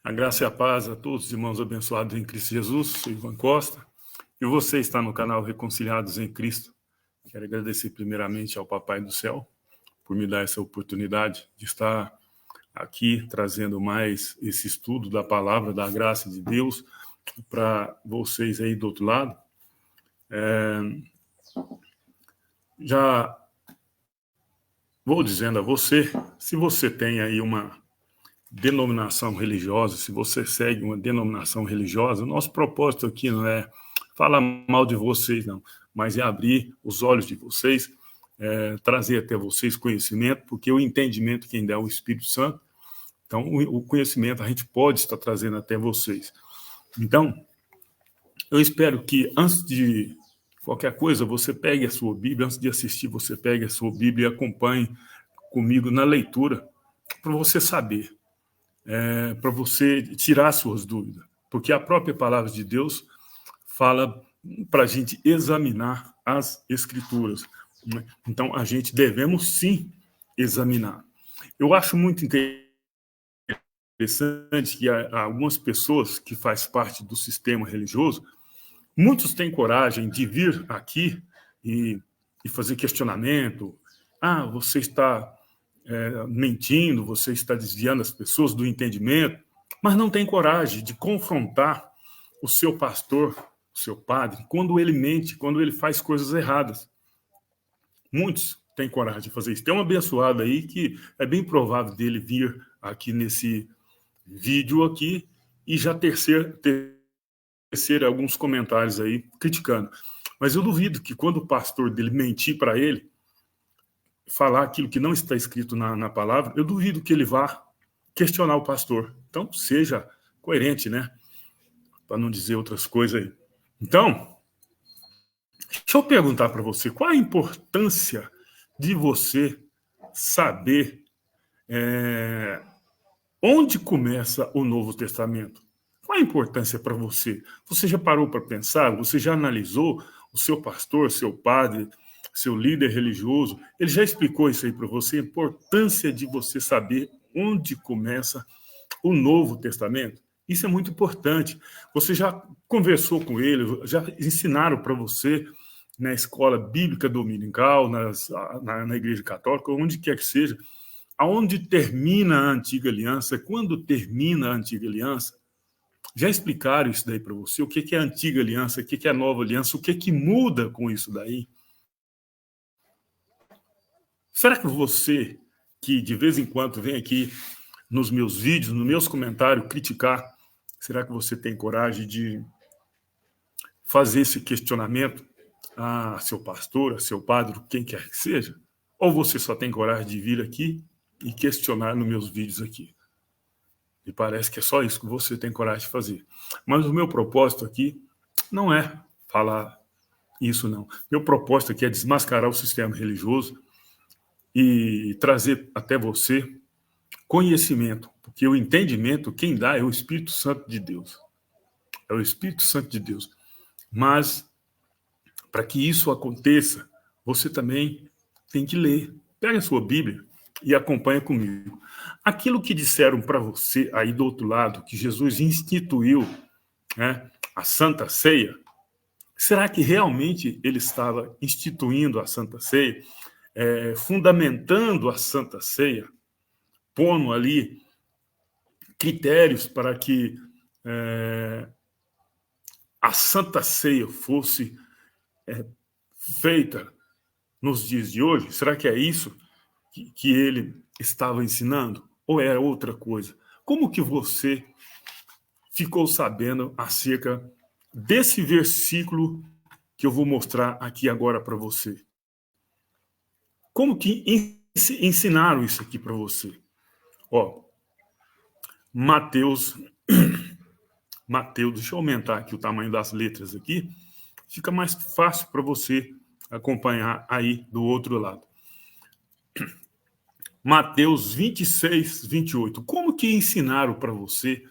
A graça e a paz a todos, irmãos abençoados em Cristo Jesus. Sou Ivan Costa e você está no canal Reconciliados em Cristo. Quero agradecer primeiramente ao Papai do Céu por me dar essa oportunidade de estar aqui trazendo mais esse estudo da palavra, da graça de Deus para vocês aí do outro lado. Já vou dizendo a você, se você tem aí uma denominação religiosa, se você segue uma denominação religiosa, o nosso propósito aqui não é falar mal de vocês, não, mas é abrir os olhos de vocês, trazer até vocês conhecimento, porque o entendimento quem dá é o Espírito Santo. Então, o conhecimento a gente pode estar trazendo até vocês. Então, eu espero que antes de qualquer coisa, você pegue a sua Bíblia, antes de assistir, você pegue a sua Bíblia e acompanhe comigo na leitura, para você saber, para você tirar suas dúvidas. Porque a própria palavra de Deus fala para a gente examinar as Escrituras. Né? Então, a gente devemos sim examinar. Eu acho muito interessante que há algumas pessoas que fazem parte do sistema religioso, muitos têm coragem de vir aqui e fazer questionamento. Ah, você está mentindo, você está desviando as pessoas do entendimento, mas não tem coragem de confrontar o seu pastor, o seu padre, quando ele mente, quando ele faz coisas erradas. Muitos têm coragem de fazer isso. Tem um abençoado aí que é bem provável dele vir aqui nesse vídeo aqui e já tecer alguns comentários aí criticando. Mas eu duvido que quando o pastor dele mentir para ele, falar aquilo que não está escrito na palavra, eu duvido que ele vá questionar o pastor. Então, seja coerente, né? Para não dizer outras coisas aí. Então, deixa eu perguntar para você, qual a importância de você saber onde começa o Novo Testamento? Qual a importância para você? Você já parou para pensar? Você já analisou o seu pastor, seu padre, seu líder religioso? Ele já explicou isso aí para você? A importância de você saber onde começa o Novo Testamento? Isso é muito importante. Você já conversou com ele, já ensinaram para você na escola bíblica dominical, na igreja católica, onde quer que seja, aonde termina a antiga aliança, quando termina a antiga aliança? Já explicaram isso daí para você? O que é a antiga aliança, o que é a nova aliança, o que muda com isso daí? Será que você, que de vez em quando vem aqui nos meus vídeos, nos meus comentários, criticar, será que você tem coragem de fazer esse questionamento a seu pastor, a seu padre, quem quer que seja? Ou você só tem coragem de vir aqui e questionar nos meus vídeos aqui? E parece que é só isso que você tem coragem de fazer. Mas o meu propósito aqui não é falar isso, não. Meu propósito aqui é desmascarar o sistema religioso e trazer até você conhecimento, porque o entendimento, quem dá é o Espírito Santo de Deus. É o Espírito Santo de Deus. Mas, para que isso aconteça, você também tem que ler. Pega a sua Bíblia e acompanha comigo. Aquilo que disseram para você aí do outro lado, que Jesus instituiu, né, a Santa Ceia, será que realmente ele estava instituindo a Santa Ceia, fundamentando a Santa Ceia, pondo ali critérios para que a Santa Ceia fosse feita nos dias de hoje? Será que é isso que ele estava ensinando? Ou era outra coisa? Como que você ficou sabendo acerca desse versículo que eu vou mostrar aqui agora para você? Como que ensinaram isso aqui para você? Ó, Mateus, deixa eu aumentar aqui o tamanho das letras aqui, fica mais fácil para você acompanhar aí do outro lado. Mateus 26, 28. Como que ensinaram para você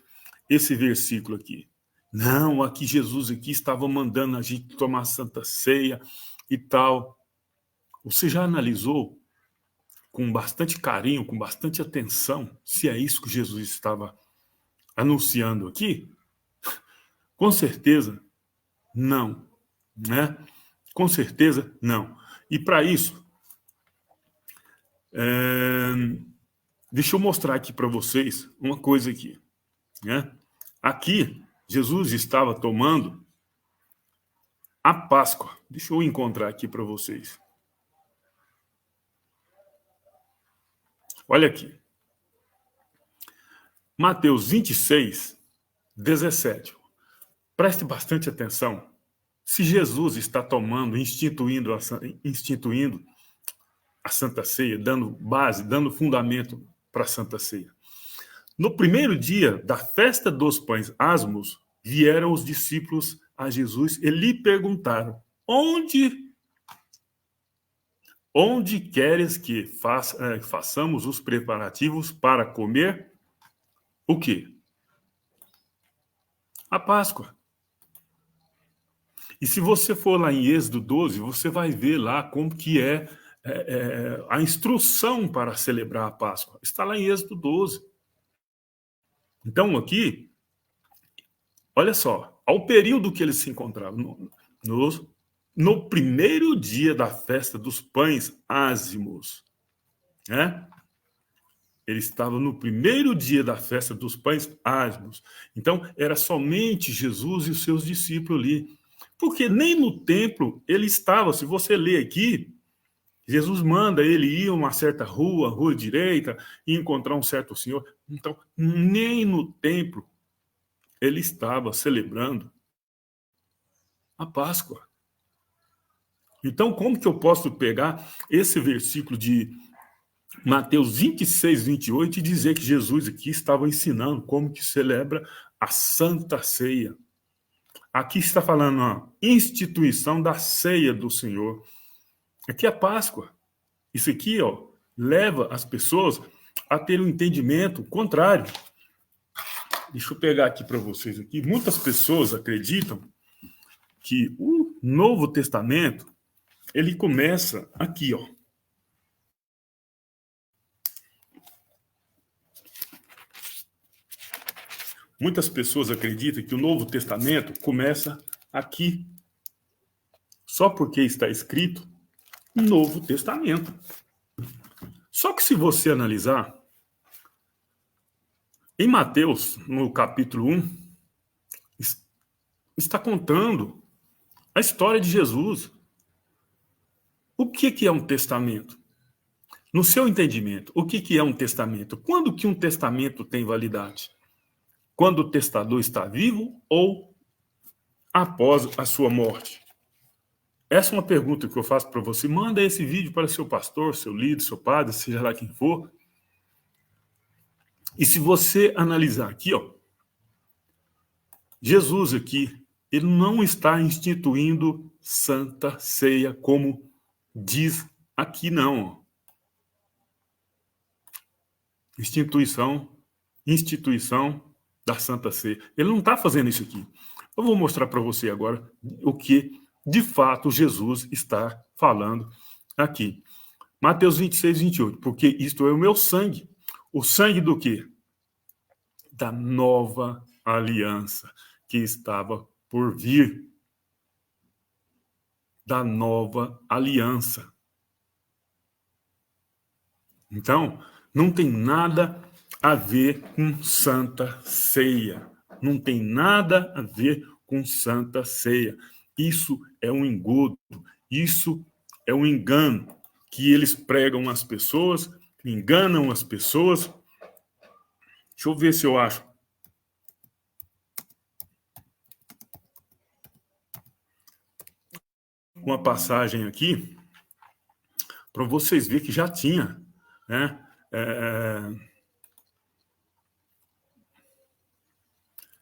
esse versículo aqui? Não, aqui Jesus aqui estava mandando a gente tomar Santa Ceia e tal. Você já analisou com bastante carinho, com bastante atenção, se é isso que Jesus estava anunciando aqui? Com certeza, não. Né? Com certeza, não. E para isso, deixa eu mostrar aqui para vocês uma coisa aqui. Né? Aqui, Jesus estava tomando a Páscoa. Deixa eu encontrar aqui para vocês. Olha aqui. Mateus 26, 17. Preste bastante atenção. Se Jesus está tomando, instituindo a Santa Ceia, dando base, dando fundamento para a Santa Ceia. No primeiro dia da festa dos pães asmos, vieram os discípulos a Jesus e lhe perguntaram: onde queres que façamos os preparativos para comer o quê? A Páscoa. E se você for lá em Êxodo 12, você vai ver lá como que a instrução para celebrar a Páscoa. Está lá em Êxodo 12. Então, aqui, olha só, ao período que eles se encontravam, no primeiro dia da festa dos pães ázimos, né? Ele estava no primeiro dia da festa dos pães ázimos. Então, era somente Jesus e os seus discípulos ali. Porque nem no templo ele estava. Se você ler aqui, Jesus manda ele ir a uma certa rua direita, e encontrar um certo senhor. Então, nem no templo ele estava celebrando a Páscoa. Então, como que eu posso pegar esse versículo de Mateus 26, 28 e dizer que Jesus aqui estava ensinando como que celebra a Santa Ceia? Aqui está falando a instituição da ceia do Senhor. Aqui é a Páscoa. Isso aqui, ó, leva as pessoas a ter um entendimento contrário. Deixa eu pegar aqui para vocês aqui. Muitas pessoas acreditam que o Novo Testamento ele começa aqui, ó. Muitas pessoas acreditam que o Novo Testamento começa aqui, só porque está escrito Novo Testamento. Só que se você analisar, em Mateus, no capítulo 1, está contando a história de Jesus. O que é um testamento? No seu entendimento, o que é um testamento? Quando que um testamento tem validade? Quando o testador está vivo ou após a sua morte? Essa é uma pergunta que eu faço para você. Manda esse vídeo para seu pastor, seu líder, seu padre, seja lá quem for. E se você analisar aqui, ó, Jesus aqui, ele não está instituindo Santa Ceia como diz aqui, não. Instituição da Santa Ceia. Ele não está fazendo isso aqui. Eu vou mostrar para você agora o que, de fato, Jesus está falando aqui. Mateus 26, 28. Porque isto é o meu sangue. O sangue do quê? Da nova aliança que estava por vir. Da nova aliança. Então, não tem nada a ver com Santa Ceia. Não tem nada a ver com Santa Ceia. Isso é um engodo, isso é um engano que eles pregam às pessoas, enganam as pessoas. Deixa eu ver se eu acho uma passagem aqui para vocês verem que já tinha, né?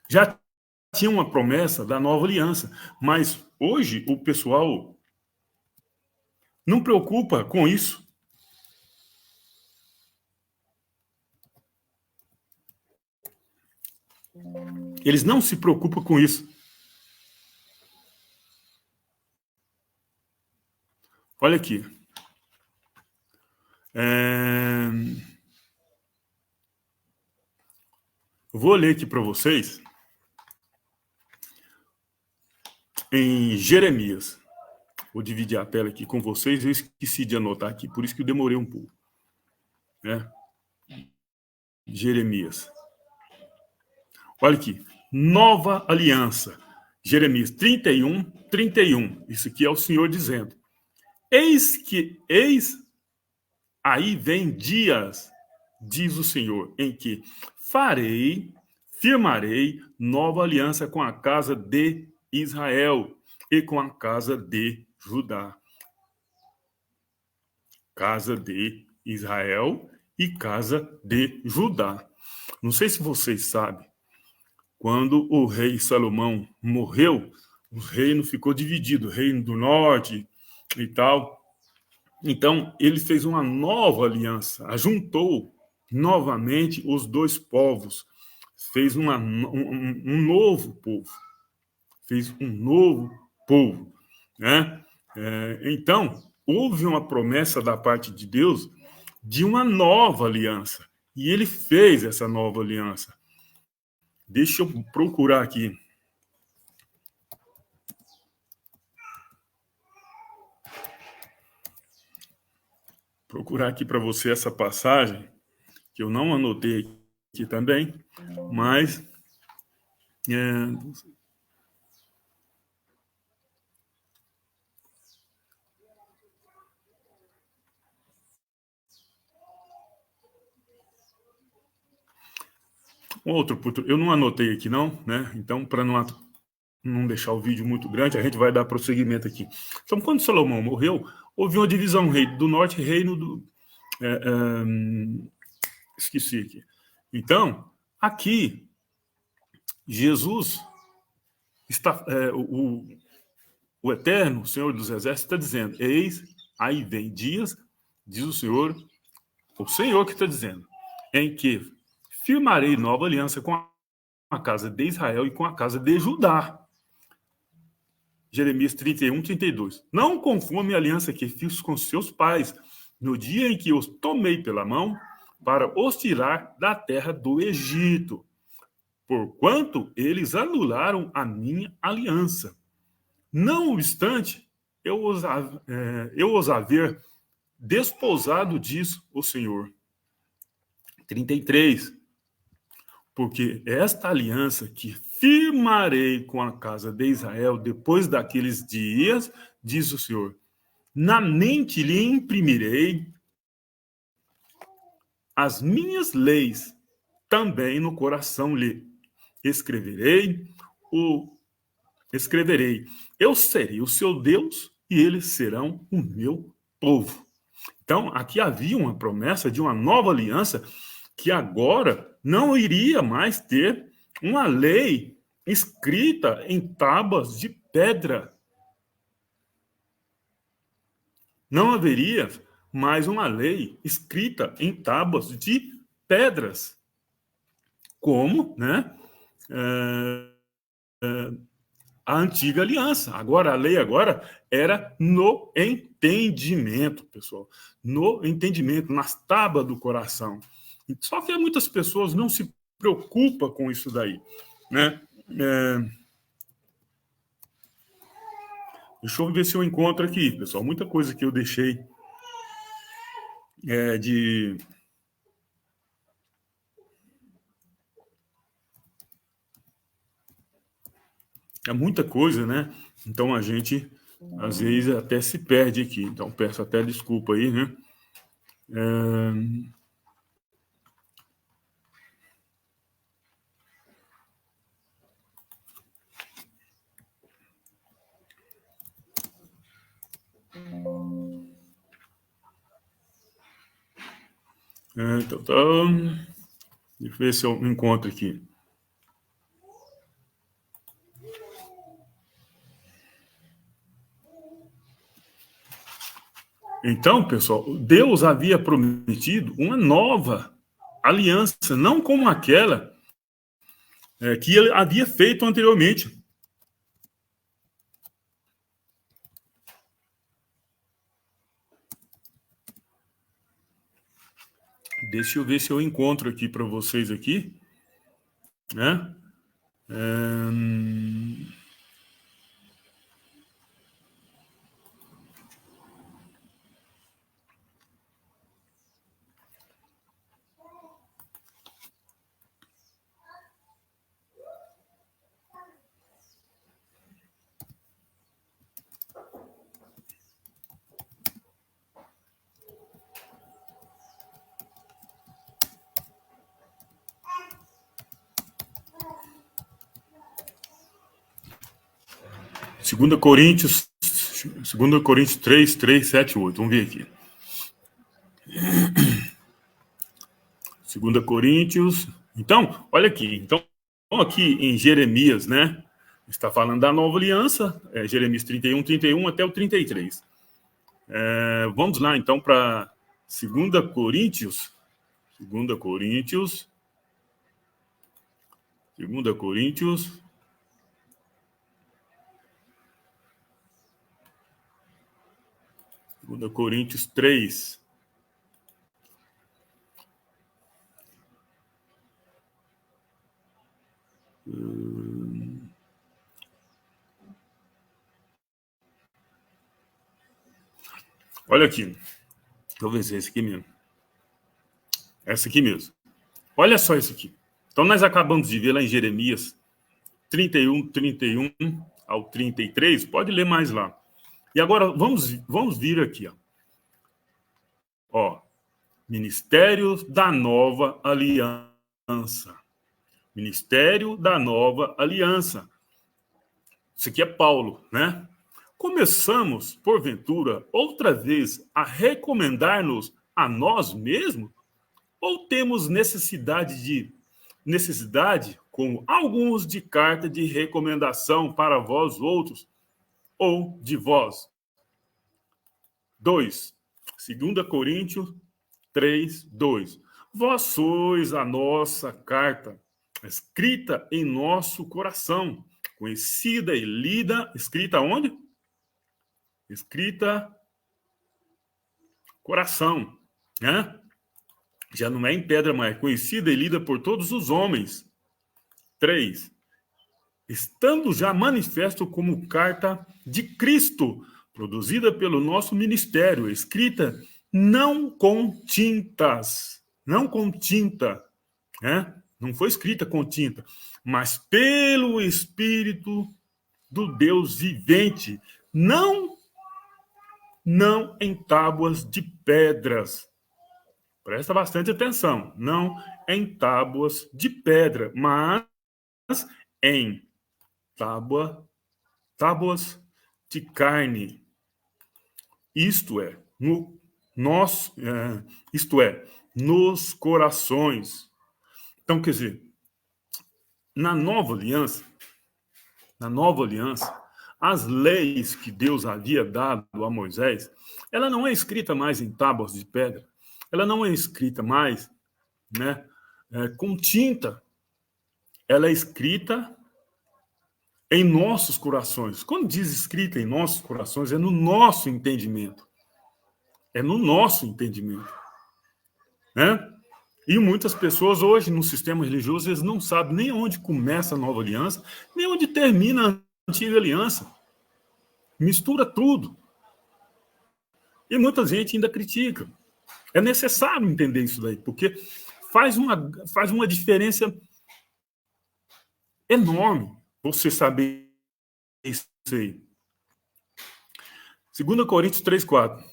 Já tinha uma promessa da nova aliança, mas hoje o pessoal não preocupa com isso. Eles não se preocupam com isso. Olha aqui. Vou ler aqui para vocês em Jeremias. Vou dividir a tela aqui com vocês. Eu esqueci de anotar aqui, por isso que eu demorei um pouco. Né? Jeremias. Olha aqui. Nova aliança. Jeremias 31, 31. Isso aqui é o Senhor dizendo. Eis aí vem dias, diz o Senhor, em que firmarei nova aliança com a casa de Israel e com a casa de Judá. Casa de Israel e casa de Judá. Não sei se vocês sabem, quando o rei Salomão morreu, o reino ficou dividido, o reino do norte e tal. Então, ele fez uma nova aliança, ajuntou novamente os dois povos, fez um novo povo, fez um novo povo, né? Então, houve uma promessa da parte de Deus de uma nova aliança, e ele fez essa nova aliança. Deixa eu procurar aqui. Procurar aqui para você essa passagem, que eu não anotei aqui também, mas eu não anotei aqui não, né? Então, para não deixar o vídeo muito grande, a gente vai dar prosseguimento aqui. Então, quando Salomão morreu, houve uma divisão, reino do norte e reino do... esqueci aqui. Então, aqui, Jesus está... o Eterno, o Senhor dos Exércitos, está dizendo, eis, aí vem dias, diz o Senhor que está dizendo, em que firmarei nova aliança com a casa de Israel e com a casa de Judá. Jeremias 31, 32. Não conforme a aliança que fiz com seus pais, no dia em que os tomei pela mão, para os tirar da terra do Egito, porquanto eles anularam a minha aliança. Não obstante, eu os haver desposado, diz o Senhor. 33. Porque esta aliança que firmarei com a casa de Israel depois daqueles dias, diz o Senhor, na mente lhe imprimirei as minhas leis, também no coração lhe escreverei. Eu serei o seu Deus e eles serão o meu povo. Então, aqui havia uma promessa de uma nova aliança que agora não iria mais ter uma lei escrita em tábuas de pedra. Não haveria mais uma lei escrita em tábuas de pedras. Como, né? A antiga aliança. Agora, a lei agora era no entendimento, pessoal. No entendimento, nas tábuas do coração. Só que muitas pessoas não se preocupam com isso daí, né? Deixa eu ver se eu encontro aqui, pessoal. Muita coisa que eu deixei de... É muita coisa, né? Então a gente, às vezes, até se perde aqui. Então peço até desculpa aí, né? Então, deixa eu ver se eu encontro aqui. Então, pessoal, Deus havia prometido uma nova aliança, não como aquela que ele havia feito anteriormente. Deixa eu ver se eu encontro aqui para vocês aqui. né? Segunda Coríntios 3, 3, 7, 8. Vamos ver aqui. 2 Coríntios. Então, olha aqui. Então, aqui em Jeremias, né? Está falando da nova aliança, Jeremias 31, 31 até o 33. Vamos lá, então, para 2 Coríntios. 2 Coríntios. 2 Coríntios. Segunda Coríntios 3. Olha aqui. Deixa eu ver se é esse aqui mesmo. Essa aqui mesmo. Olha só isso aqui. Então, nós acabamos de ver lá em Jeremias 31, 31 ao 33. Pode ler mais lá. E agora, vamos vir aqui. Ó, Ministério da Nova Aliança. Ministério da Nova Aliança. Isso aqui é Paulo, né? Começamos, porventura, outra vez a recomendar-nos a nós mesmos? Ou temos necessidade, como alguns, de carta de recomendação para vós outros, ou de vós? 2. 2 Coríntios 3, 2. Vós sois a nossa carta, escrita em nosso coração, conhecida e lida, escrita onde? Escrita coração, né? Já não é em pedra mais, conhecida e lida por todos os homens. 3. Estando já manifesto como carta de Cristo, produzida pelo nosso ministério, escrita não com tintas, não com tinta, né? Não foi escrita com tinta, mas pelo Espírito do Deus vivente, não em tábuas de pedras. Presta bastante atenção. Não em tábuas de pedra, mas em tábuas de carne. Isto é, nos corações. Então, quer dizer, na nova aliança, as leis que Deus havia dado a Moisés, ela não é escrita mais em tábuas de pedra, ela não é escrita mais, né, com tinta, ela é escrita em nossos corações. Quando diz escrita em nossos corações, é no nosso entendimento. É no nosso entendimento. Né? E muitas pessoas hoje, no sistema religioso, eles não sabem nem onde começa a nova aliança, nem onde termina a antiga aliança. Mistura tudo. E muita gente ainda critica. É necessário entender isso daí, porque faz uma diferença enorme você saber isso aí. 2 Coríntios 3, 4.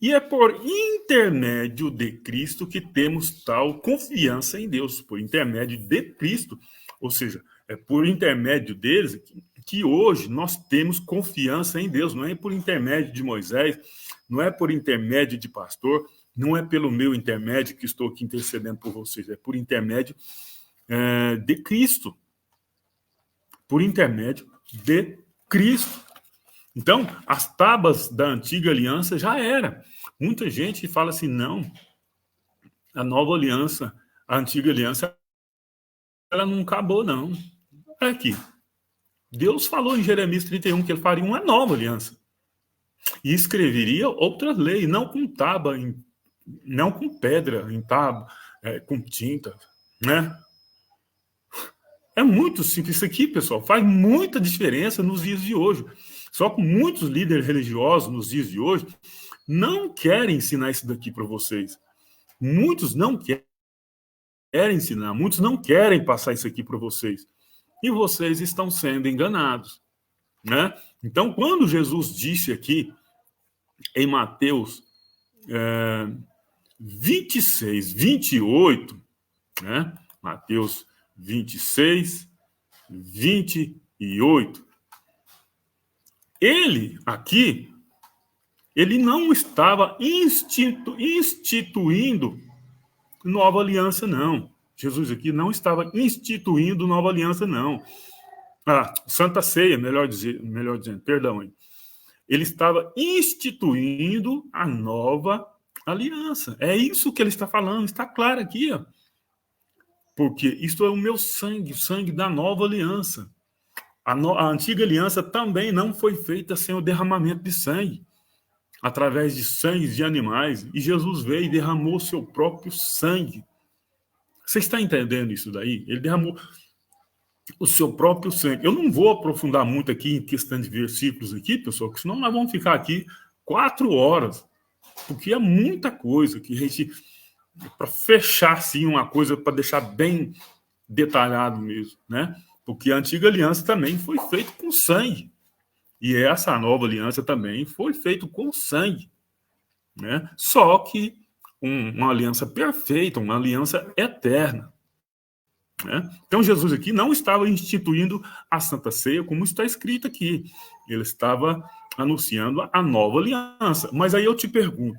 E é por intermédio de Cristo que temos tal confiança em Deus. Por intermédio de Cristo. Ou seja, é por intermédio deles que hoje nós temos confiança em Deus. Não é por intermédio de Moisés, não é por intermédio de pastor, não é pelo meu intermédio que estou aqui intercedendo por vocês. É por intermédio de Cristo. Por intermédio de Cristo. Então, as tábuas da antiga aliança já era. Muita gente fala assim, não, a nova aliança, a antiga aliança, ela não acabou, não. Olha aqui. Deus falou em Jeremias 31 que ele faria uma nova aliança. E escreveria outras leis, não com tábua, não com pedra, em tábua, com tinta, né? É muito simples. Isso aqui, pessoal, faz muita diferença nos dias de hoje. Só que muitos líderes religiosos nos dias de hoje não querem ensinar isso daqui para vocês. Muitos não querem ensinar, muitos não querem passar isso aqui para vocês. E vocês estão sendo enganados, né? Então, quando Jesus disse aqui em Mateus 26, 28, né? Mateus 26, 28. Ele aqui, ele não estava instituindo nova aliança, não. Jesus aqui não estava instituindo nova aliança, não. Santa Ceia, melhor dizendo, perdão. Ele estava instituindo a nova aliança. É isso que ele está falando, está claro aqui, ó. Porque isto é o meu sangue, o sangue da nova aliança. A antiga aliança também não foi feita sem o derramamento de sangue, através de sangue de animais, e Jesus veio e derramou seu próprio sangue. Você está entendendo isso daí? Ele derramou o seu próprio sangue. Eu não vou aprofundar muito aqui em questão de versículos aqui, pessoal, porque senão nós vamos ficar aqui 4 horas, porque é muita coisa que a gente, para fechar assim uma coisa, para deixar bem detalhado mesmo, né? Porque a antiga aliança também foi feita com sangue. E essa nova aliança também foi feita com sangue, né? Só que uma aliança perfeita, uma aliança eterna, né? Então Jesus aqui não estava instituindo a Santa Ceia como está escrito aqui. Ele estava anunciando a nova aliança. Mas aí eu te pergunto,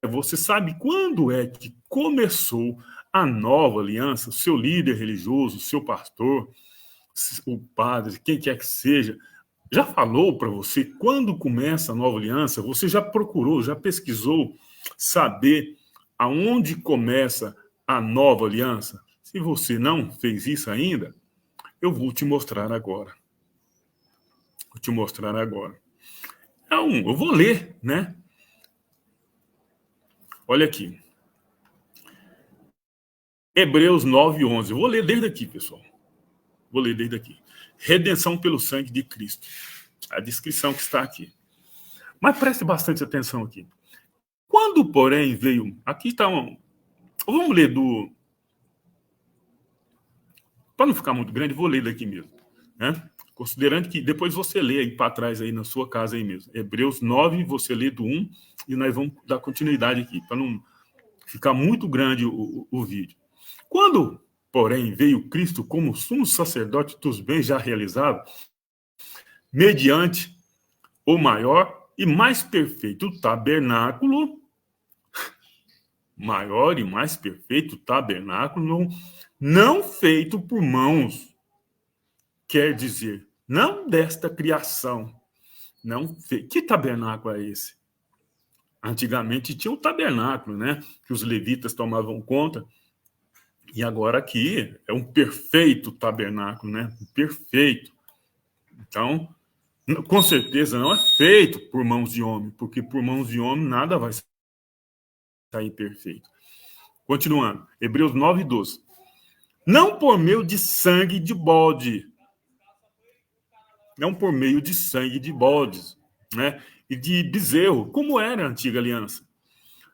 você sabe quando é que começou a nova aliança? O seu líder religioso, o seu pastor, o padre, quem quer que seja, já falou para você quando começa a nova aliança? Você já procurou, já pesquisou saber aonde começa a nova aliança? Se você não fez isso ainda, eu vou te mostrar agora. Então, eu vou ler, né? Olha aqui. Hebreus 9:11. Vou ler desde aqui, pessoal. Redenção pelo sangue de Cristo. A descrição que está aqui. Mas preste bastante atenção aqui. Quando, porém, veio... Aqui está Vamos ler do... Para não ficar muito grande, vou ler daqui mesmo, né? Considerando que depois você lê aí para trás aí na sua casa aí mesmo. Hebreus 9, você lê do 1 e nós vamos dar continuidade aqui, para não ficar muito grande o vídeo. Quando, porém, veio Cristo como sumo sacerdote dos bens já realizados, mediante o maior e mais perfeito tabernáculo, não feito por mãos, quer dizer, não desta criação. Que tabernáculo é esse? Antigamente tinha o tabernáculo, né? Que os levitas tomavam conta. E agora aqui é um perfeito tabernáculo, né? Perfeito. Então, com certeza não é feito por mãos de homem, porque por mãos de homem nada vai sair perfeito. Continuando, Hebreus 9:12. Não por meio de sangue de bode. Não por meio de sangue de bodes, né? E de bezerro, como era a antiga aliança,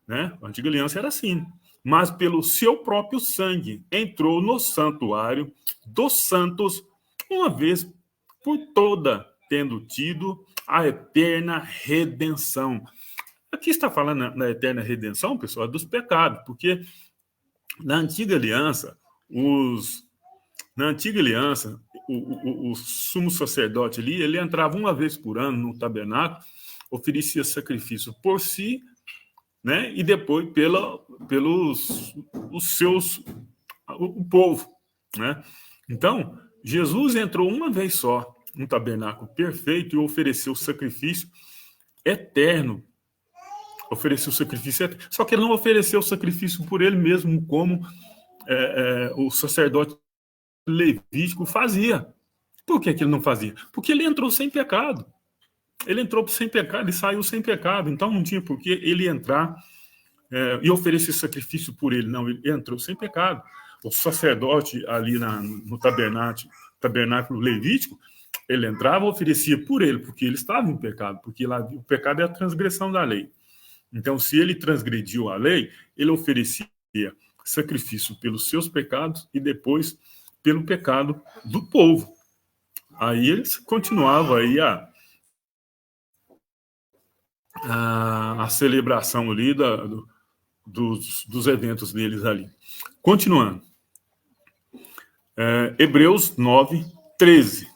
né? A antiga aliança era assim. Mas pelo seu próprio sangue entrou no santuário dos santos uma vez por toda, tendo tido a eterna redenção. Aqui está falando na eterna redenção, pessoal, é dos pecados, porque na antiga aliança, o sumo sacerdote ali, ele entrava uma vez por ano no tabernáculo, oferecia sacrifício por si, né, e depois o povo, né? Então, Jesus entrou uma vez só no tabernáculo perfeito e ofereceu sacrifício eterno. Só que ele não ofereceu o sacrifício por ele mesmo, como o sacerdote levítico fazia. Por que ele não fazia? Porque ele entrou sem pecado. Ele entrou sem pecado e saiu sem pecado. Então não tinha por que ele entrar e oferecer sacrifício por ele. Não, ele entrou sem pecado. O sacerdote ali no tabernáculo levítico, ele entrava e oferecia por ele, porque ele estava em pecado, porque lá, o pecado é a transgressão da lei. Então, se ele transgrediu a lei, ele oferecia sacrifício pelos seus pecados e depois pelo pecado do povo. Aí eles continuavam aí a celebração ali dos eventos deles ali. Continuando. Hebreus 9, 13.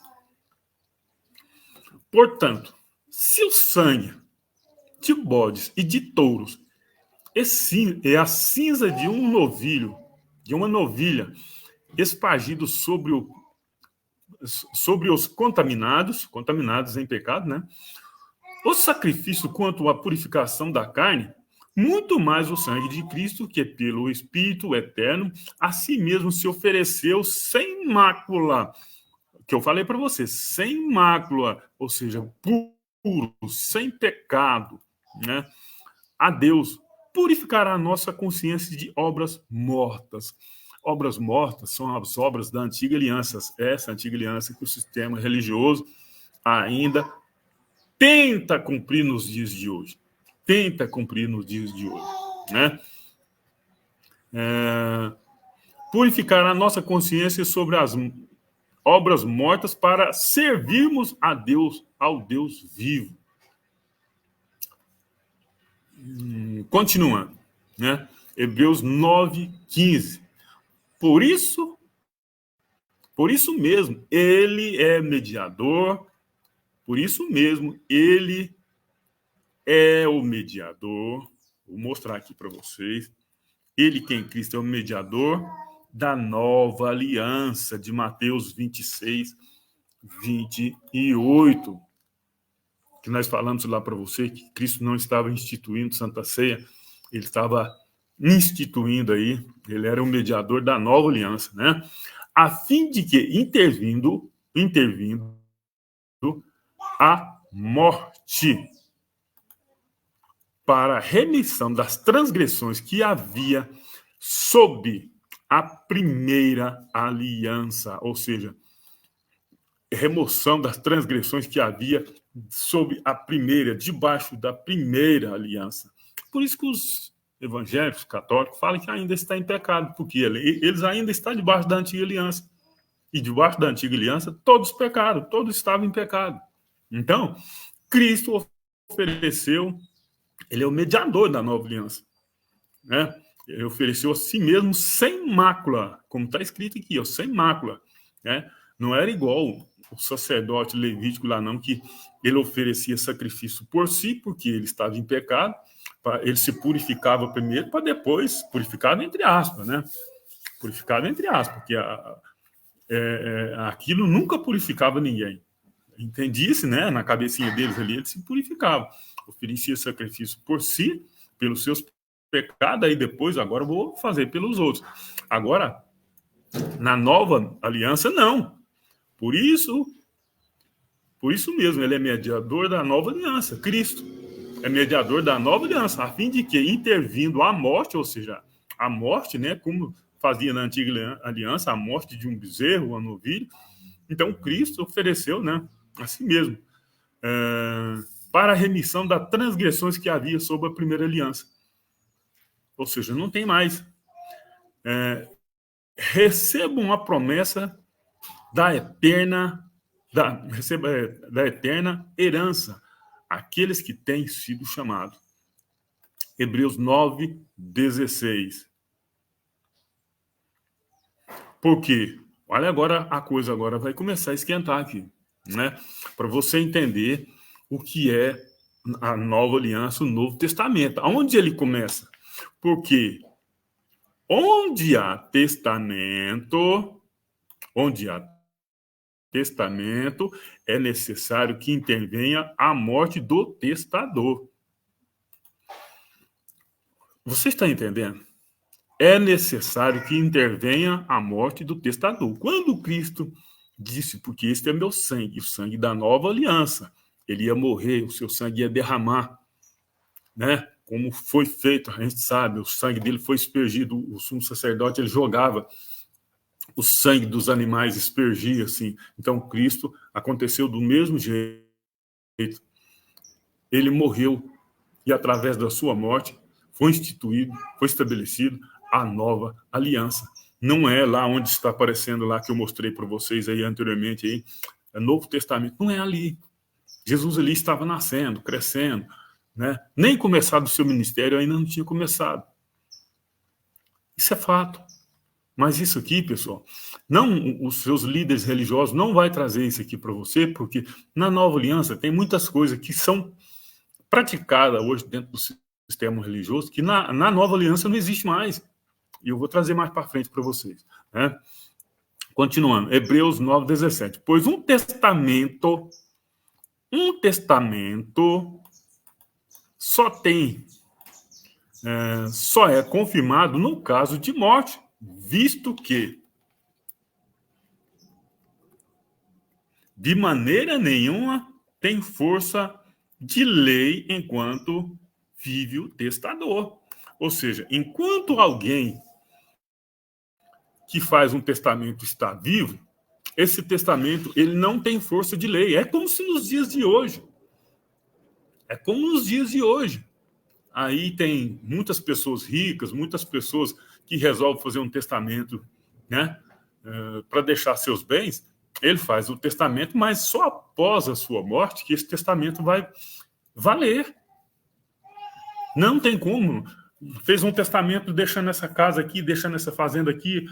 Portanto, se o sangue de bodes e de touros é a cinza de um novilho, de uma novilha, espargido sobre os contaminados em pecado, né? O sacrifício quanto à purificação da carne, muito mais o sangue de Cristo, que pelo Espírito eterno, a si mesmo se ofereceu sem mácula, que eu falei para você, sem mácula, ou seja, puro, sem pecado, né? A Deus, purificará a nossa consciência de obras mortas. Obras mortas são as obras da antiga aliança, essa antiga aliança que o sistema religioso ainda tenta cumprir nos dias de hoje. Né? Purificar a nossa consciência sobre as obras mortas para servirmos a Deus, ao Deus vivo. Continuando, né? Hebreus 9, 15. Por isso mesmo, ele é mediador. Por isso mesmo, ele é o mediador. Vou mostrar aqui para vocês. Ele, que em Cristo é o mediador da nova aliança, de Mateus 26, 28. Que nós falamos lá para você, que Cristo não estava instituindo Santa Ceia, ele estava instituindo aí, ele era o mediador da nova aliança, né? A fim de que, intervindo a morte, para a remissão das transgressões que havia sob a primeira aliança, ou seja, remoção das transgressões que havia sob a primeira, debaixo da primeira aliança. Por isso que os evangélicos católicos falam que ainda está em pecado, porque eles ainda estão debaixo da antiga aliança. E debaixo da antiga aliança, todos pecaram, todos estavam em pecado. Então, Cristo ofereceu, ele é o mediador da nova aliança, né? Ele ofereceu a si mesmo sem mácula, como está escrito aqui, sem mácula, né? Não era igual o sacerdote levítico lá não, que ele oferecia sacrifício por si, porque ele estava em pecado, ele se purificava primeiro para depois, purificado entre aspas, né? Purificado entre aspas, porque aquilo nunca purificava ninguém. Entendi-se, né? Na cabecinha deles ali, ele se purificava. Oferecia sacrifício por si, pelos seus pecados, aí depois, agora eu vou fazer pelos outros. Agora, na nova aliança, não. Por isso mesmo, ele é mediador da nova aliança. Cristo é mediador da nova aliança, a fim de que, intervindo a morte, ou seja, a morte, né, como fazia na antiga aliança, a morte de um bezerro, uma novilha, então Cristo ofereceu, né, a si mesmo, para a remissão das transgressões que havia sob a primeira aliança. Ou seja, não tem mais. Recebam a promessa da eterna herança, aqueles que têm sido chamados. Hebreus 9, 16. Por quê? Olha agora, a coisa agora vai começar a esquentar aqui, né? Para você entender o que é a nova aliança, o Novo Testamento. Aonde ele começa? Porque onde há testamento, é necessário que intervenha a morte do testador. Você está entendendo? É necessário que intervenha a morte do testador. Quando Cristo disse, porque este é meu sangue, o sangue da nova aliança, ele ia morrer, o seu sangue ia derramar, né? Como foi feito, a gente sabe, o sangue dele foi aspergido, o sumo sacerdote, ele jogava o sangue dos animais aspergia, assim. Então, Cristo aconteceu do mesmo jeito. Ele morreu e, através da sua morte, foi instituído, foi estabelecido a nova aliança. Não é lá onde está aparecendo lá que eu mostrei para vocês aí anteriormente, aí, é Novo Testamento. Não é ali. Jesus ali estava nascendo, crescendo, né? Nem começado o seu ministério, ainda não tinha começado. Isso é fato. Mas isso aqui, pessoal, não, os seus líderes religiosos não vai trazer isso aqui para você, porque na nova aliança tem muitas coisas que são praticadas hoje dentro do sistema religioso que na nova aliança não existe mais. E eu vou trazer mais para frente para vocês, né? Continuando, Hebreus 9:17. Pois um testamento só é confirmado no caso de morte, visto que de maneira nenhuma tem força de lei enquanto vive o testador. Ou seja, enquanto alguém que faz um testamento está vivo, esse testamento ele não tem força de lei. É como se nos dias de hoje. É como nos dias de hoje. Aí tem muitas pessoas ricas, muitas pessoas que resolvem fazer um testamento, né, para deixar seus bens. Ele faz o testamento, mas só após a sua morte que esse testamento vai valer. Não tem como. Fez um testamento deixando essa casa aqui, deixando essa fazenda aqui,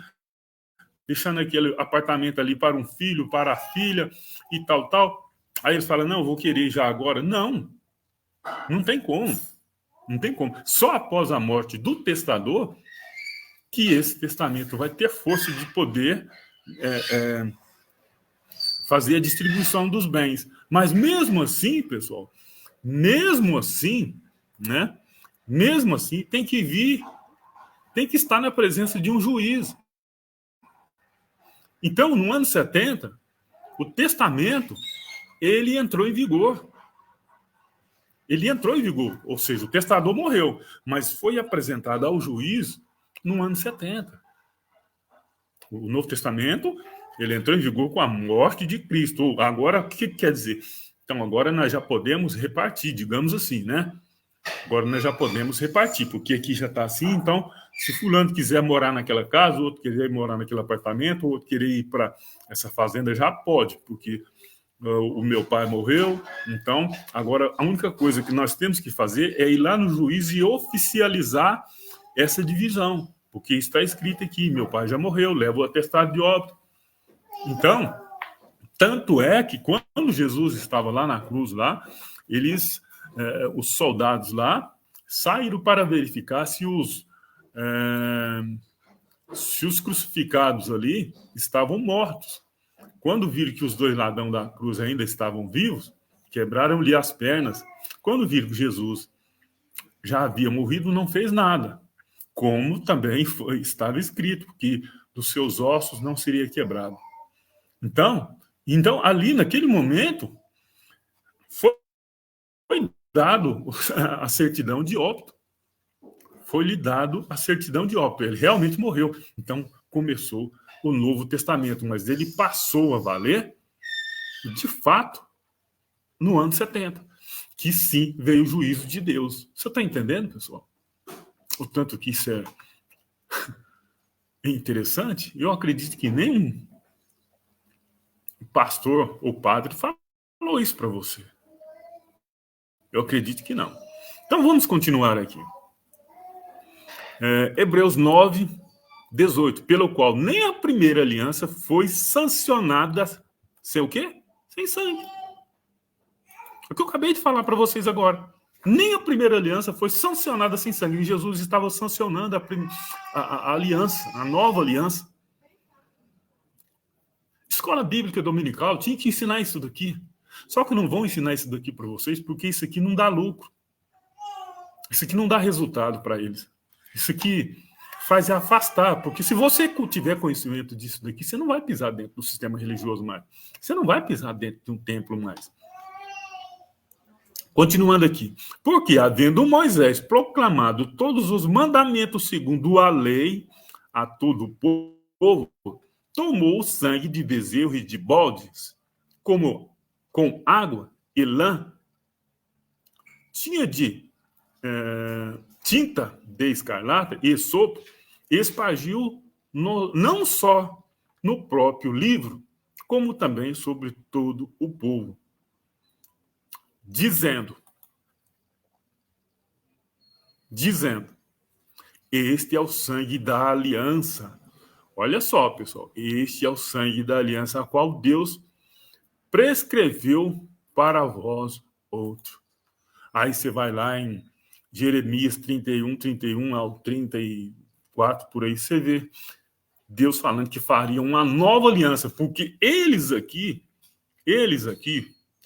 deixando aquele apartamento ali para um filho, para a filha e tal, tal. Aí eles falam, não, vou querer já agora. Não, não tem como. Não tem como. Só após a morte do testador que esse testamento vai ter força de poder fazer a distribuição dos bens. Mas mesmo assim, pessoal, mesmo assim, né? Mesmo assim, tem que estar na presença de um juiz. Então, no ano 70, o testamento, ele entrou em vigor. Ele entrou em vigor, ou seja, o testador morreu, mas foi apresentado ao juiz no ano 70. O Novo Testamento, ele entrou em vigor com a morte de Cristo. Agora, o que quer dizer? Então, agora nós já podemos repartir, digamos assim, né? Agora nós já podemos repartir, porque aqui já está assim, então, se fulano quiser morar naquela casa, outro querer morar naquele apartamento, outro querer ir para essa fazenda, já pode, porque o meu pai morreu. Então, agora a única coisa que nós temos que fazer é ir lá no juiz e oficializar essa divisão, porque está escrito aqui, meu pai já morreu, leva o atestado de óbito. Então, tanto é que quando Jesus estava lá na cruz, lá, os soldados lá saíram para verificar se os crucificados ali estavam mortos. Quando viram que os dois ladrões da cruz ainda estavam vivos, quebraram-lhe as pernas. Quando viram que Jesus já havia morrido, não fez nada. Como também estava escrito, que dos seus ossos não seria quebrado. Então ali naquele momento, foi dado a certidão de óbito. Foi-lhe dado a certidão de óbito. Ele realmente morreu. Então começou o Novo Testamento, mas ele passou a valer, de fato, no ano 70, que sim veio o juízo de Deus. Você está entendendo, pessoal? O tanto que isso é interessante. Eu acredito que nem pastor ou padre falou isso para você. Eu acredito que não. Então vamos continuar aqui. Hebreus 9:18, pelo qual nem a primeira aliança foi sancionada sem o quê? Sem sangue. É o que eu acabei de falar para vocês agora. Nem a primeira aliança foi sancionada sem sangue. E Jesus estava sancionando a aliança, a nova aliança. Escola Bíblica Dominical tinha que ensinar isso daqui. Só que não vão ensinar isso daqui para vocês, porque isso aqui não dá lucro. Isso aqui não dá resultado para eles. Isso aqui faz afastar, porque se você tiver conhecimento disso daqui, você não vai pisar dentro do sistema religioso mais. Você não vai pisar dentro de um templo mais. Continuando aqui. Porque, havendo Moisés proclamado todos os mandamentos segundo a lei a todo o povo, tomou o sangue de bezerro e de bodes, como com água e lã, tinha de tinta de escarlata e esopo, espargiu não só no próprio livro, como também sobre todo o povo, dizendo, este é o sangue da aliança. Olha só, pessoal, este é o sangue da aliança, a qual Deus prescreveu para vós outro. Aí você vai lá em Jeremias 31 ao 34, por aí você vê Deus falando que faria uma nova aliança, porque eles aqui,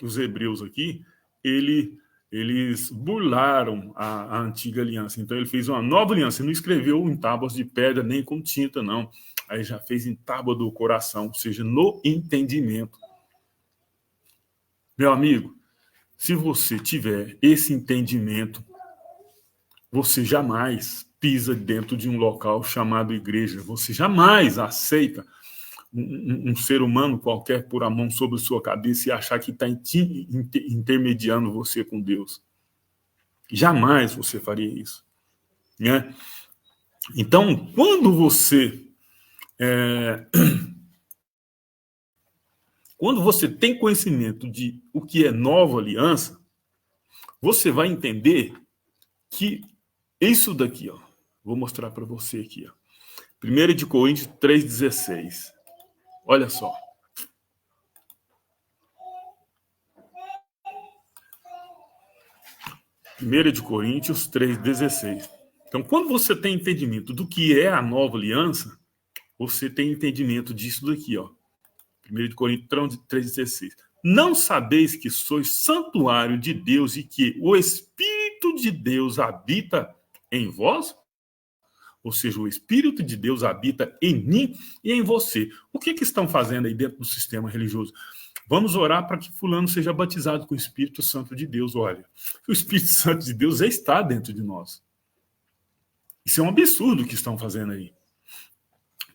os hebreus aqui, eles burlaram a antiga aliança. Então ele fez uma nova aliança, ele não escreveu em tábuas de pedra nem com tinta, não. Aí já fez em tábua do coração, ou seja, no entendimento. Meu amigo, se você tiver esse entendimento, você jamais pisa dentro de um local chamado igreja. Você jamais aceita um ser humano qualquer pôr a mão sobre sua cabeça e achar que está intermediando você com Deus. Jamais você faria isso. Né? Então, quando você tem conhecimento de o que é nova aliança, você vai entender que isso daqui, ó, vou mostrar para você aqui, ó. 1 de Coríntios 3,16. Olha só. 1 de Coríntios 3,16. Então, quando você tem entendimento do que é a nova aliança, você tem entendimento disso daqui, ó. 1 de Coríntios 3,16. Não sabeis que sois santuário de Deus e que o Espírito de Deus habita em vós? Ou seja, o Espírito de Deus habita em mim e em você. O que estão fazendo aí dentro do sistema religioso? Vamos orar para que fulano seja batizado com o Espírito Santo de Deus. Olha, o Espírito Santo de Deus já está dentro de nós. Isso é um absurdo que estão fazendo aí.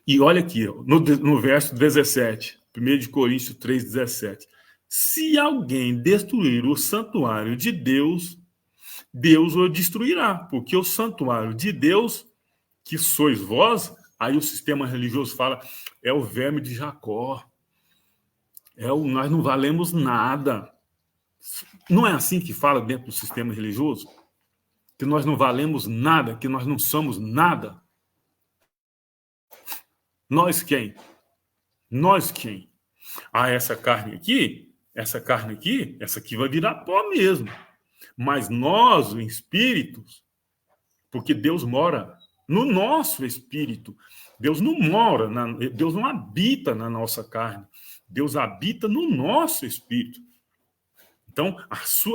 E olha aqui, no verso 17, 1 de Coríntios 3,17. Se alguém destruir o santuário de Deus, Deus o destruirá, porque o santuário de Deus, que sois vós, aí o sistema religioso fala, é o verme de Jacó. Nós não valemos nada. Não é assim que fala dentro do sistema religioso? Que nós não valemos nada, que nós não somos nada? Nós quem? Nós quem? Essa carne aqui, essa aqui vai virar pó mesmo. Mas nós, os espíritos, porque Deus mora no nosso espírito. Deus não Deus não habita na nossa carne. Deus habita no nosso espírito. Então,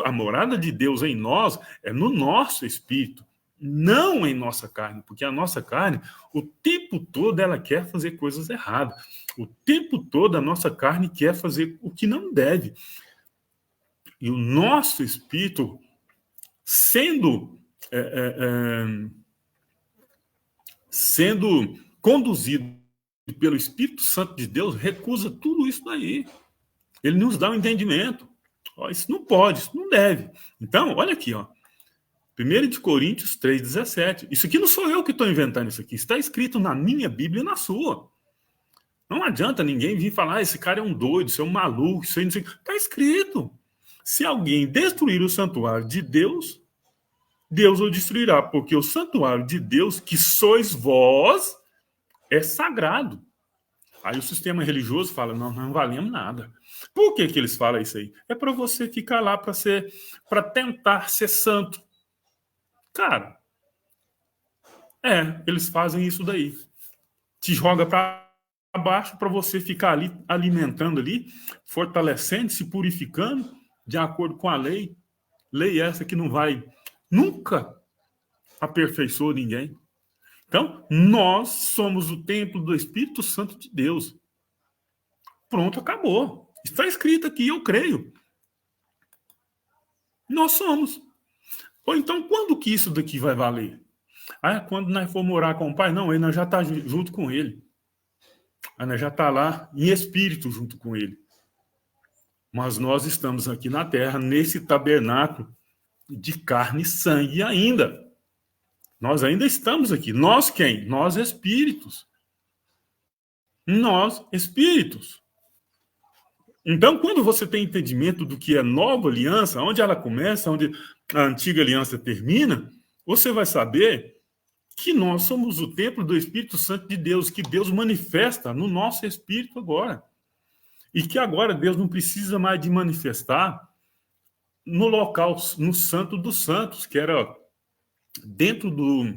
a morada de Deus em nós é no nosso espírito, não em nossa carne, porque a nossa carne, o tempo todo, ela quer fazer coisas erradas. O tempo todo, a nossa carne quer fazer o que não deve. E o nosso espírito, sendo conduzido pelo Espírito Santo de Deus, recusa tudo isso daí. Ele nos dá um entendimento. Isso não pode, isso não deve. Então, olha aqui, ó. 1 de Coríntios 3,17. Isso aqui não sou eu que estou inventando isso aqui. Está escrito na minha Bíblia e na sua. Não adianta ninguém vir falar, esse cara é um doido, isso é um maluco, isso aí não sei. Está escrito. Se alguém destruir o santuário de Deus, Deus o destruirá, porque o santuário de Deus, que sois vós, é sagrado. Aí o sistema religioso fala, não valemos nada. Por que eles falam isso aí? É para você ficar lá para tentar ser santo. Cara, eles fazem isso daí. Te joga para baixo para você ficar ali alimentando ali, fortalecendo, se purificando de acordo com a lei. Lei essa que não vai nunca aperfeiçoar ninguém. Então, nós somos o templo do Espírito Santo de Deus. Pronto, acabou. Está escrito aqui, eu creio. Nós somos. Ou então, quando que isso daqui vai valer? Quando nós for morar com o Pai? Não, nós já está junto com Ele. Ana já está lá em espírito junto com ele. Mas nós estamos aqui na terra, nesse tabernáculo de carne e sangue ainda. Nós ainda estamos aqui. Nós quem? Nós espíritos. Nós espíritos. Então, quando você tem entendimento do que é nova aliança, onde ela começa, onde a antiga aliança termina, você vai saber que nós somos o templo do Espírito Santo de Deus, que Deus manifesta no nosso espírito agora. E que agora Deus não precisa mais de manifestar no local, no Santo dos Santos, que era dentro do...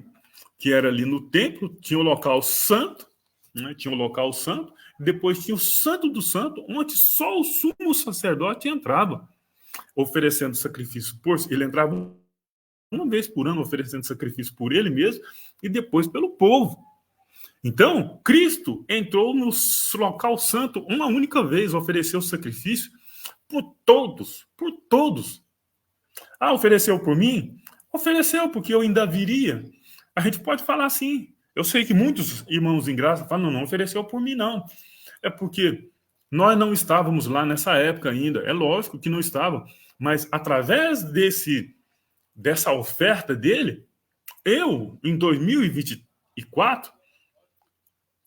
que era ali no templo, tinha o local santo, né? Tinha o local santo, depois tinha o Santo do Santo, onde só o sumo sacerdote entrava, oferecendo sacrifício por... Ele entrava uma vez por ano oferecendo sacrifício por ele mesmo e depois pelo povo. Então, Cristo entrou no local santo uma única vez, ofereceu sacrifício por todos, por todos. Ah, ofereceu por mim? Ofereceu, porque eu ainda viria. A gente pode falar assim. Eu sei que muitos irmãos em graça falam, não ofereceu por mim, não. É porque nós não estávamos lá nessa época ainda. É lógico que não estava, mas através dessa oferta dele, eu, em 2024,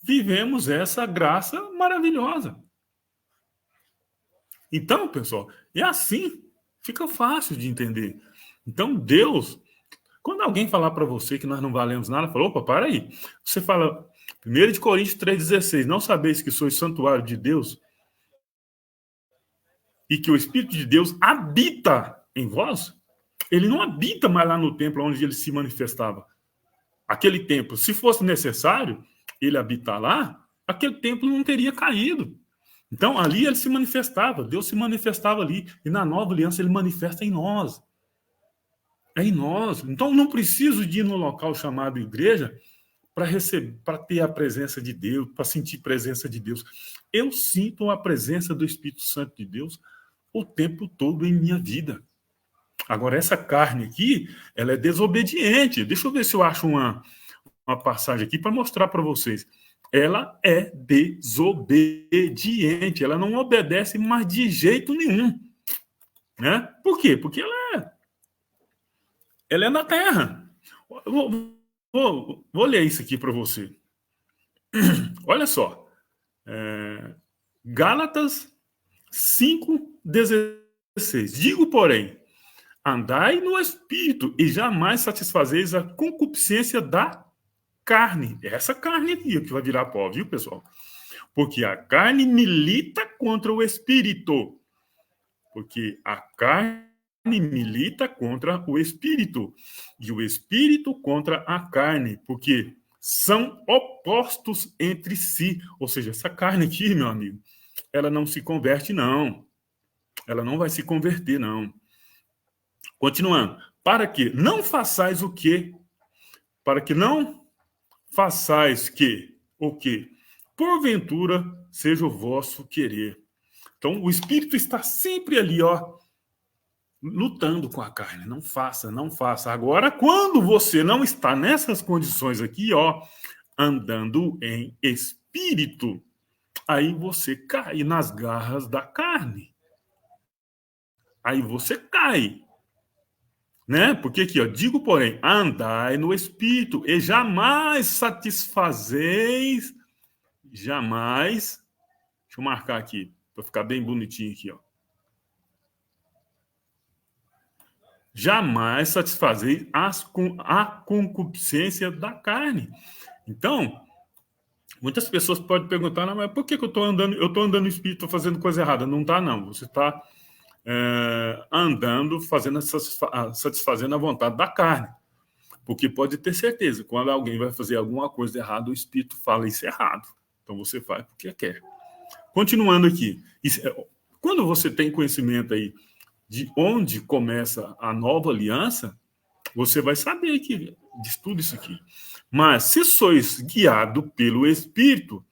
vivemos essa graça maravilhosa. Então, pessoal, é assim, fica fácil de entender. Então, Deus, quando alguém falar para você que nós não valemos nada, fala, opa, para aí. Você fala, 1 Coríntios 3,16, não sabeis que sois santuário de Deus e que o Espírito de Deus habita em vós? Ele não habita mais lá no templo onde ele se manifestava. Aquele templo, se fosse necessário ele habitar lá, aquele templo não teria caído. Então, ali ele se manifestava, Deus se manifestava ali. E na nova aliança ele manifesta em nós. É em nós. Então, não preciso de ir no local chamado igreja para receber, para ter a presença de Deus, para sentir a presença de Deus. Eu sinto a presença do Espírito Santo de Deus o tempo todo em minha vida. Agora, essa carne aqui, ela é desobediente. Deixa eu ver se eu acho uma passagem aqui para mostrar para vocês. Ela é desobediente. Ela não obedece mais de jeito nenhum. Né? Por quê? Porque ela é na terra. Vou ler isso aqui para você. Olha só. Gálatas 5:16. Digo, porém, andai no Espírito e jamais satisfazeis a concupiscência da carne. Essa carne aqui que vai virar pó, viu, pessoal? Porque a carne milita contra o Espírito. Porque a carne milita contra o Espírito. E o Espírito contra a carne. Porque são opostos entre si. Ou seja, essa carne aqui, meu amigo, ela não se converte, não. Ela não vai se converter, não. Continuando. Para que não façais o quê? Para que não façais que o quê? Porventura seja o vosso querer. Então, o Espírito está sempre ali, ó, lutando com a carne. Não faça, não faça. Agora, quando você não está nessas condições aqui, ó, andando em Espírito, aí você cai nas garras da carne. Aí você cai. Né? Porque aqui, ó, digo, porém, andai no Espírito e jamais satisfazeis, jamais, deixa eu marcar aqui, para ficar bem bonitinho aqui, ó. Jamais satisfazeis a concupiscência da carne. Então, muitas pessoas podem perguntar, não, mas por que eu estou andando no Espírito, estou fazendo coisa errada? Não está, não. Você está andando, satisfazendo a vontade da carne. Porque pode ter certeza, quando alguém vai fazer alguma coisa errada, o Espírito fala isso é errado. Então você faz porque quer. Continuando aqui. Quando você tem conhecimento aí de onde começa a nova aliança, você vai saber que diz tudo isso aqui. Mas se sois guiado pelo Espírito,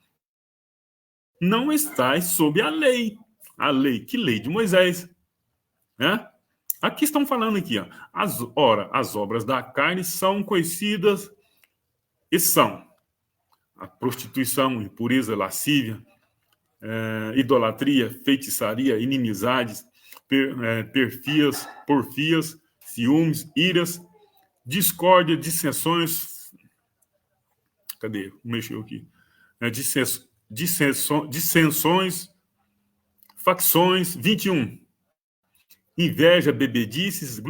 não estáis sob a lei. A lei, que lei? De Moisés. Né? Aqui estão falando aqui, ó. As obras da carne são conhecidas e são a prostituição, impureza, lascívia, idolatria, feitiçaria, inimizades, porfias, ciúmes, iras, discórdia, dissensões. Cadê? Mexeu aqui. Dissensões, facções. 21. Inveja, bebedices,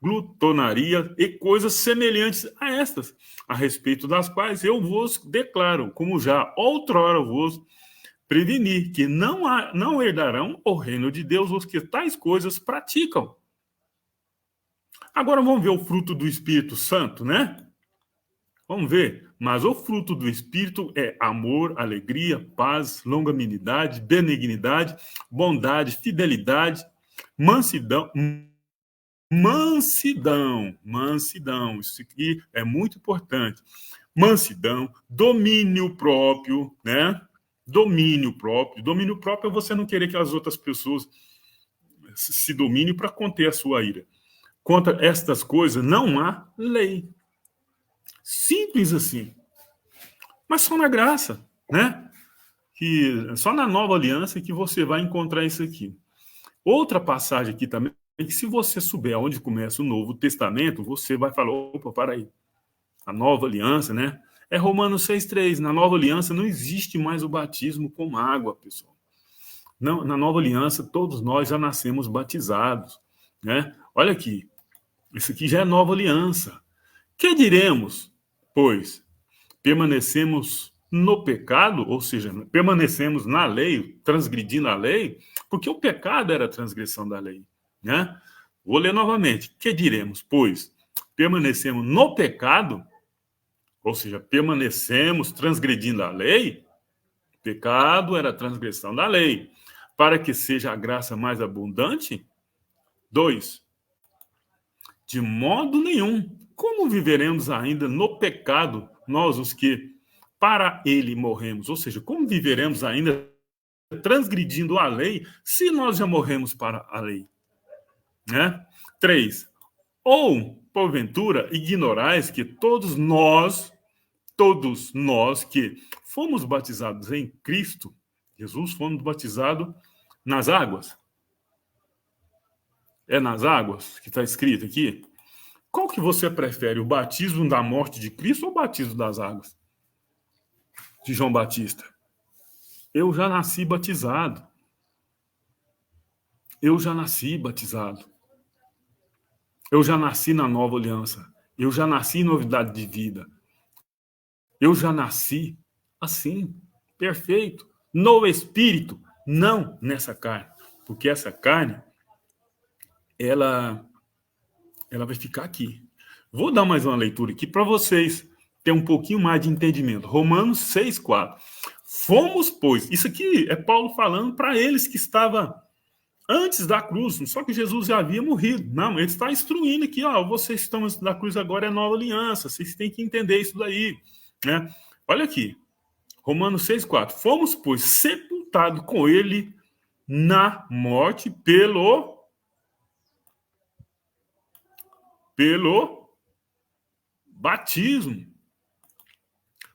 glutonaria e coisas semelhantes a estas, a respeito das quais eu vos declaro, como já outrora vos preveni, que não herdarão o reino de Deus os que tais coisas praticam. Agora vamos ver o fruto do Espírito Santo, né? Vamos ver. Mas o fruto do Espírito é amor, alegria, paz, longanimidade, benignidade, bondade, fidelidade, mansidão. Isso aqui é muito importante. Mansidão, domínio próprio, né? Domínio próprio é você não querer que as outras pessoas se dominem para conter a sua ira. Contra estas coisas não há lei. Simples assim. Mas só na graça, né? Que só na nova aliança que você vai encontrar isso aqui. Outra passagem aqui também, que se você souber onde começa o Novo Testamento, você vai falar, opa, para aí. A nova aliança, né? É Romanos 6,3. Na nova aliança não existe mais o batismo com água, pessoal. Não, na nova aliança, todos nós já nascemos batizados, né? Olha aqui. Isso aqui já é nova aliança. Que diremos? Pois permanecemos no pecado, ou seja, permanecemos na lei, transgredindo a lei, porque o pecado era a transgressão da lei, né? Vou ler novamente. Que diremos? Pois permanecemos no pecado, ou seja, permanecemos transgredindo a lei. Pecado era a transgressão da lei. Para que seja a graça mais abundante. 2. De modo nenhum. Como viveremos ainda no pecado, nós os que para ele morremos? Ou seja, como viveremos ainda transgredindo a lei, se nós já morremos para a lei? Né? 3. Ou, porventura, ignorais que todos nós que fomos batizados em Cristo, Jesus, fomos batizados nas águas. É nas águas que está escrito aqui? Qual que você prefere, o batismo da morte de Cristo ou o batismo das águas? De João Batista. Eu já nasci batizado. Eu já nasci batizado. Eu já nasci na nova aliança. Eu já nasci em novidade de vida. Eu já nasci assim, perfeito, no Espírito, não nessa carne. Porque essa carne, ela vai ficar aqui. Vou dar mais uma leitura aqui para vocês terem um pouquinho mais de entendimento. Romanos 6,4. Fomos, pois, isso aqui é Paulo falando para eles que estavam antes da cruz, só que Jesus já havia morrido. Não, ele está instruindo aqui, ó, vocês estão antes da cruz, agora é nova aliança, vocês têm que entender isso daí, né? Olha aqui, Romanos 6,4. Fomos, pois, sepultados com ele na morte pelo batismo,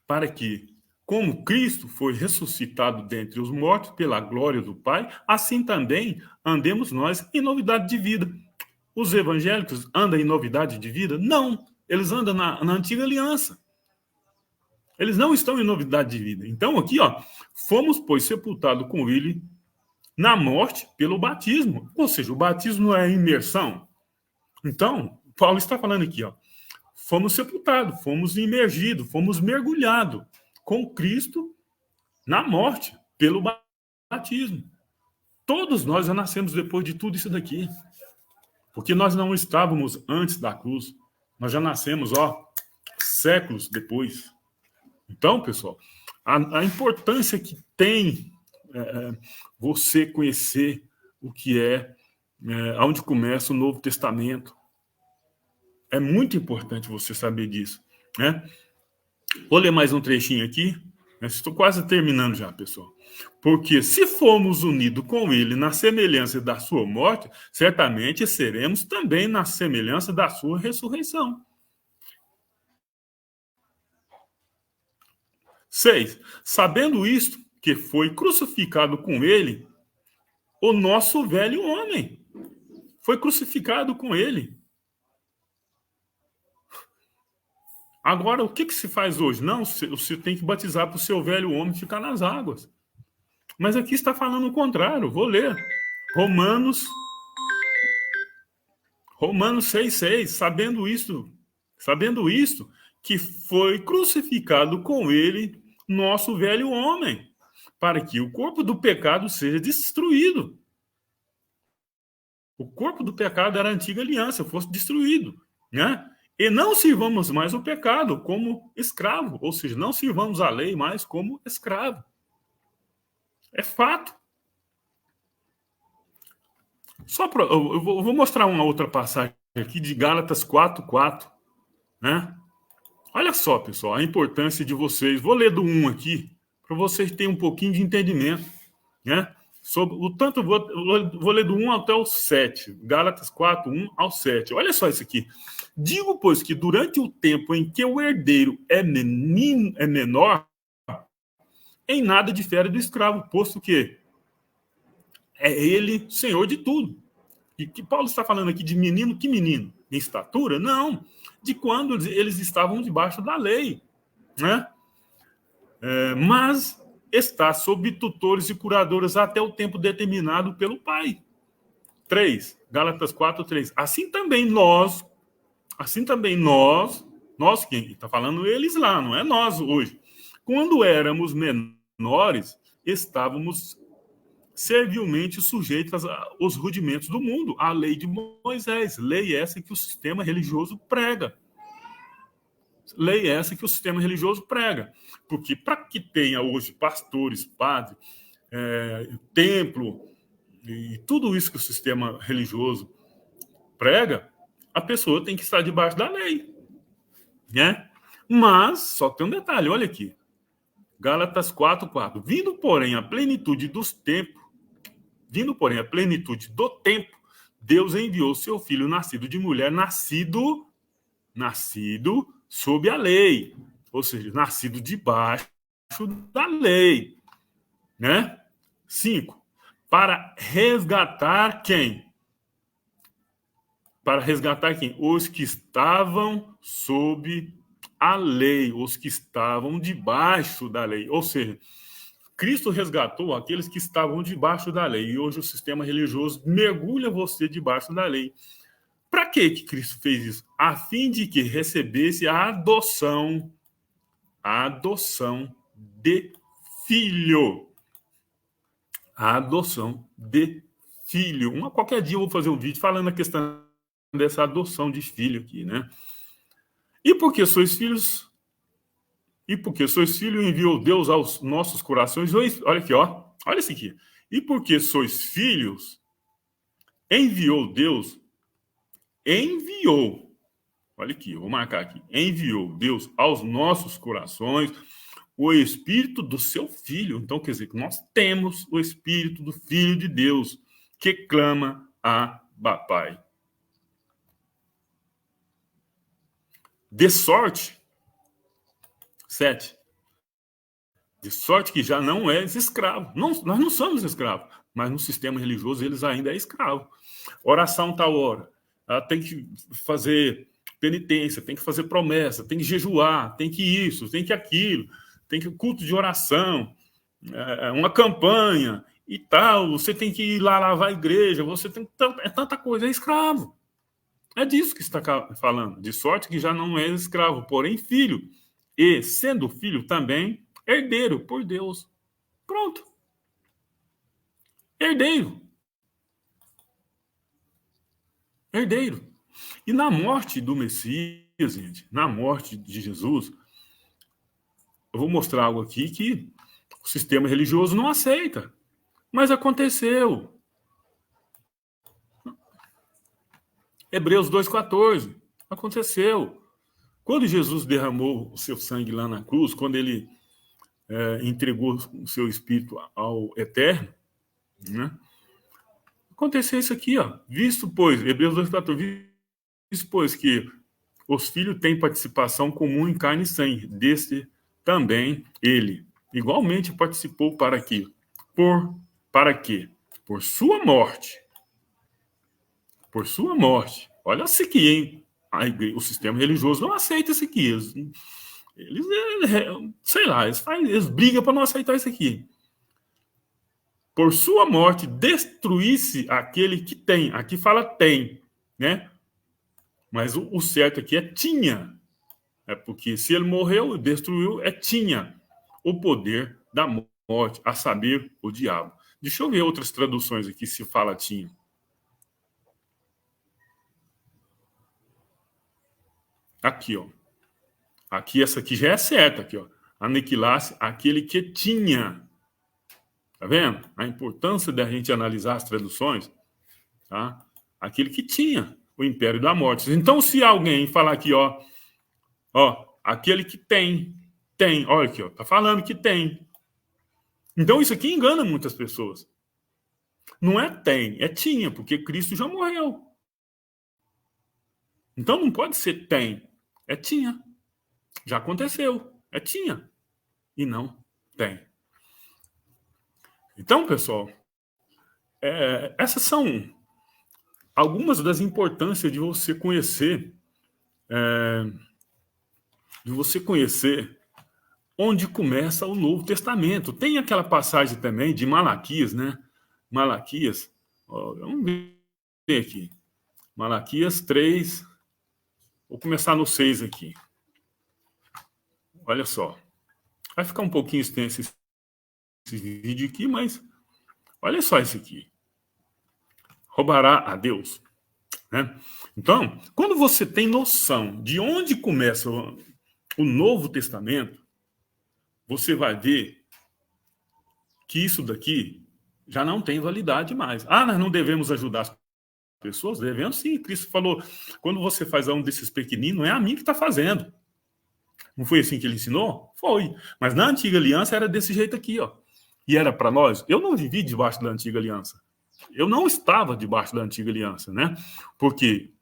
para que, como Cristo foi ressuscitado dentre os mortos pela glória do Pai, assim também andemos nós em novidade de vida. Os evangélicos andam em novidade de vida? Não, eles andam na antiga aliança. Eles não estão em novidade de vida. Então, aqui, ó, fomos, pois, sepultados com ele na morte pelo batismo. Ou seja, o batismo não é imersão. Então, Paulo está falando aqui, ó, fomos sepultados, fomos imergidos, fomos mergulhados com Cristo na morte pelo batismo. Todos nós já nascemos depois de tudo isso daqui. Porque nós não estávamos antes da cruz. Nós já nascemos, ó, séculos depois. Então, pessoal, a importância que tem você conhecer o que onde começa o Novo Testamento. É muito importante você saber disso, né? Vou ler mais um trechinho aqui. Estou quase terminando já, pessoal. Porque se formos unidos com ele na semelhança da sua morte, certamente seremos também na semelhança da sua ressurreição. 6. Sabendo isto, que foi crucificado com ele o nosso velho homem. Foi crucificado com ele. Agora, o que se faz hoje? Não, você tem que batizar para o seu velho homem ficar nas águas. Mas aqui está falando o contrário. Vou ler. Romanos 6,6. Sabendo isto, que foi crucificado com ele nosso velho homem, para que o corpo do pecado seja destruído. O corpo do pecado era a antiga aliança, fosse destruído, né? E não sirvamos mais o pecado como escravo, ou seja, não sirvamos a lei mais como escravo. É fato. Eu vou mostrar uma outra passagem aqui de Gálatas 4:4, né? Olha só, pessoal, a importância de vocês. Vou ler do 1 aqui, para vocês terem um pouquinho de entendimento, né? Sobre o tanto, vou ler do 1 até o 7. Gálatas 4, 1 ao 7. Olha só isso aqui. Digo, pois, que durante o tempo em que o herdeiro é menor, em nada difere do escravo, posto que é ele senhor de tudo. E que Paulo está falando aqui de menino, que menino? Em estatura? Não. De quando eles estavam debaixo da lei, né? Mas está sob tutores e curadores até o tempo determinado pelo Pai. 3. Gálatas 4, 3. Assim também nós quem está falando eles lá, não é nós hoje. Quando éramos menores, estávamos servilmente sujeitos aos rudimentos do mundo, à lei de Moisés. Lei essa que o sistema religioso prega. Lei essa que o sistema religioso prega. Porque para que tenha hoje pastores, padres, templo e tudo isso que o sistema religioso prega, a pessoa tem que estar debaixo da lei, né? Mas só tem um detalhe, olha aqui. Gálatas 4:4. Vindo, porém, a plenitude do tempo, Deus enviou seu filho nascido de mulher, nascido sob a lei, ou seja, nascido debaixo da lei, né? 5. Para resgatar quem? Para resgatar quem? Os que estavam sob a lei, os que estavam debaixo da lei. Ou seja, Cristo resgatou aqueles que estavam debaixo da lei. E hoje o sistema religioso mergulha você debaixo da lei. Para que Cristo fez isso? A fim de que recebesse a adoção de filho. A adoção de filho. Qualquer dia eu vou fazer um vídeo falando a questão dessa adoção de filho aqui, né? E porque sois filhos, enviou Deus aos nossos corações. Olha aqui, ó. Olha isso aqui. E porque sois filhos, enviou. Olha aqui, eu vou marcar aqui. Enviou Deus aos nossos corações o Espírito do seu Filho. Então, quer dizer, que nós temos o Espírito do Filho de Deus, que clama a Pai. De sorte, 7. De sorte que já não és escravo. Nós não somos escravos, mas no sistema religioso eles ainda é escravo. Oração tal hora. Tem que fazer penitência, tem que fazer promessa, tem que jejuar, tem que isso, tem que aquilo, tem que culto de oração, uma campanha e tal. Você tem que ir lá lavar a igreja, você tem tanta coisa, é escravo. É disso que está falando. De sorte que já não é escravo, porém filho. E, sendo filho também, herdeiro por Deus. Pronto. Herdeiro. E na morte do Messias, gente, na morte de Jesus, eu vou mostrar algo aqui que o sistema religioso não aceita. Mas aconteceu. Hebreus 2,14. Aconteceu. Quando Jesus derramou o seu sangue lá na cruz, quando ele entregou o seu espírito ao Eterno, né? Aconteceu isso aqui, ó. Visto, pois, Hebreus 2,14, visto, pois, que os filhos têm participação comum em carne e sangue, deste também ele igualmente participou para quê? Para quê? Por sua morte. Por sua morte. Olha isso aqui, hein? O sistema religioso não aceita isso aqui. Eles sei lá, eles brigam para não aceitar isso aqui. Por sua morte, destruísse aquele que tem. Aqui fala tem, né? Mas o certo aqui é tinha. É porque se ele morreu, destruiu, tinha o poder da morte, a saber, o diabo. Deixa eu ver outras traduções aqui se fala tinha. Aqui, ó. Aqui, essa aqui já é certa, aqui, ó. Aniquilasse aquele que tinha. Tá vendo? A importância da gente analisar as traduções, tá? Aquele que tinha o império da morte. Então, se alguém falar aqui, ó, aquele que tem, olha aqui, ó, tá falando que tem. Então, isso aqui engana muitas pessoas. Não é tem, é tinha, porque Cristo já morreu. Então, não pode ser tem, é tinha. Já aconteceu, é tinha. E não tem. Então, pessoal, essas são algumas das importâncias de você conhecer, onde começa o Novo Testamento. Tem aquela passagem também de Malaquias, né? Malaquias, vamos ver aqui. Malaquias 3, vou começar no 6 aqui. Olha só. Vai ficar um pouquinho extenso esse vídeo aqui, mas olha só isso aqui. Roubará a Deus. Né? Então, quando você tem noção de onde começa o Novo Testamento, você vai ver que isso daqui já não tem validade mais. Nós não devemos ajudar as pessoas? Devemos sim. Cristo falou, quando você faz a um desses pequeninos, não é a mim que está fazendo. Não foi assim que ele ensinou? Foi. Mas na antiga aliança era desse jeito aqui, ó. E era para nós. Eu não vivi debaixo da antiga aliança. Eu não estava debaixo da antiga aliança, né? Porque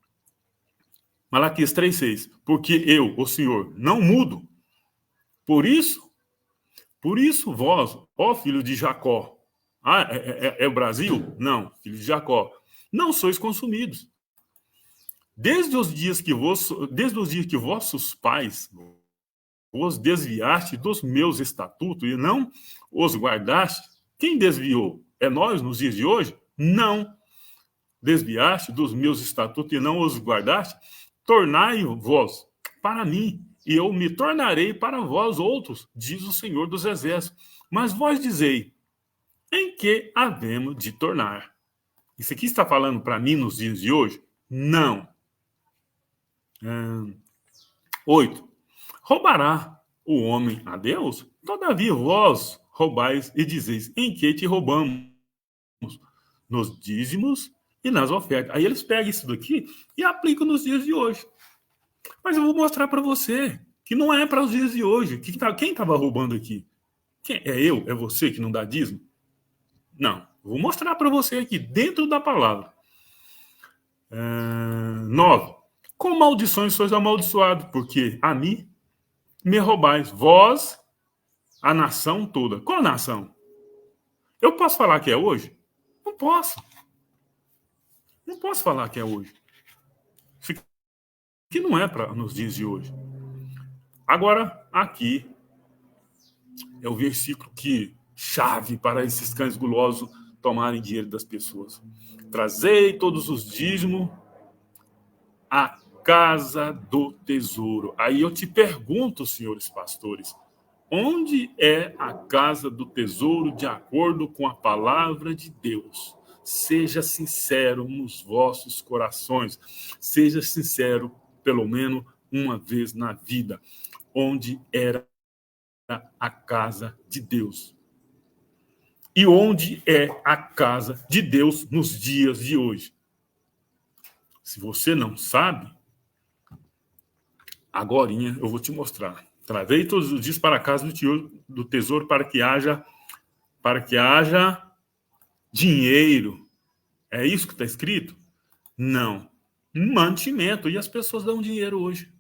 Malaquias 3,6. Porque eu, o Senhor, não mudo. Por isso vós, ó filho de Jacó. É o Brasil? Não, filho de Jacó. Não sois consumidos. Desde os dias que vossos pais os desviaste dos meus estatutos e não os guardaste. Quem desviou? É nós nos dias de hoje? Não. Desviaste dos meus estatutos e não os guardaste? Tornai-vos para mim, e eu me tornarei para vós outros, diz o Senhor dos Exércitos. Mas vós dizei, em que havemos de tornar? Isso aqui está falando para mim nos dias de hoje? Não. 8. Roubará o homem a Deus? Todavia vós roubais e dizeis, em que te roubamos? Nos dízimos e nas ofertas. Aí eles pegam isso daqui e aplicam nos dias de hoje. Mas eu vou mostrar para você que não é para os dias de hoje. Quem estava roubando aqui? É eu? É você que não dá dízimo? Não. Vou mostrar para você aqui, dentro da palavra. 9. Com maldições sois amaldiçoados, porque a mim me roubais, vós, a nação toda. Qual nação? Eu posso falar que é hoje? Não posso. Não posso falar que é hoje. Isso aqui não é para nos dias de hoje. Agora, aqui é o versículo que chave para esses cães gulosos tomarem dinheiro das pessoas. Trazei todos os dízimos à casa do tesouro. Aí eu te pergunto, senhores pastores, onde é a casa do tesouro de acordo com a palavra de Deus? Seja sincero nos vossos corações. Seja sincero, pelo menos uma vez na vida. Onde era a casa de Deus? E onde é a casa de Deus nos dias de hoje? Se você não sabe, agorinha eu vou te mostrar. Trazei todos os dias para a casa do tesouro para que haja dinheiro. É isso que está escrito? Não. Mantimento. E as pessoas dão dinheiro hoje.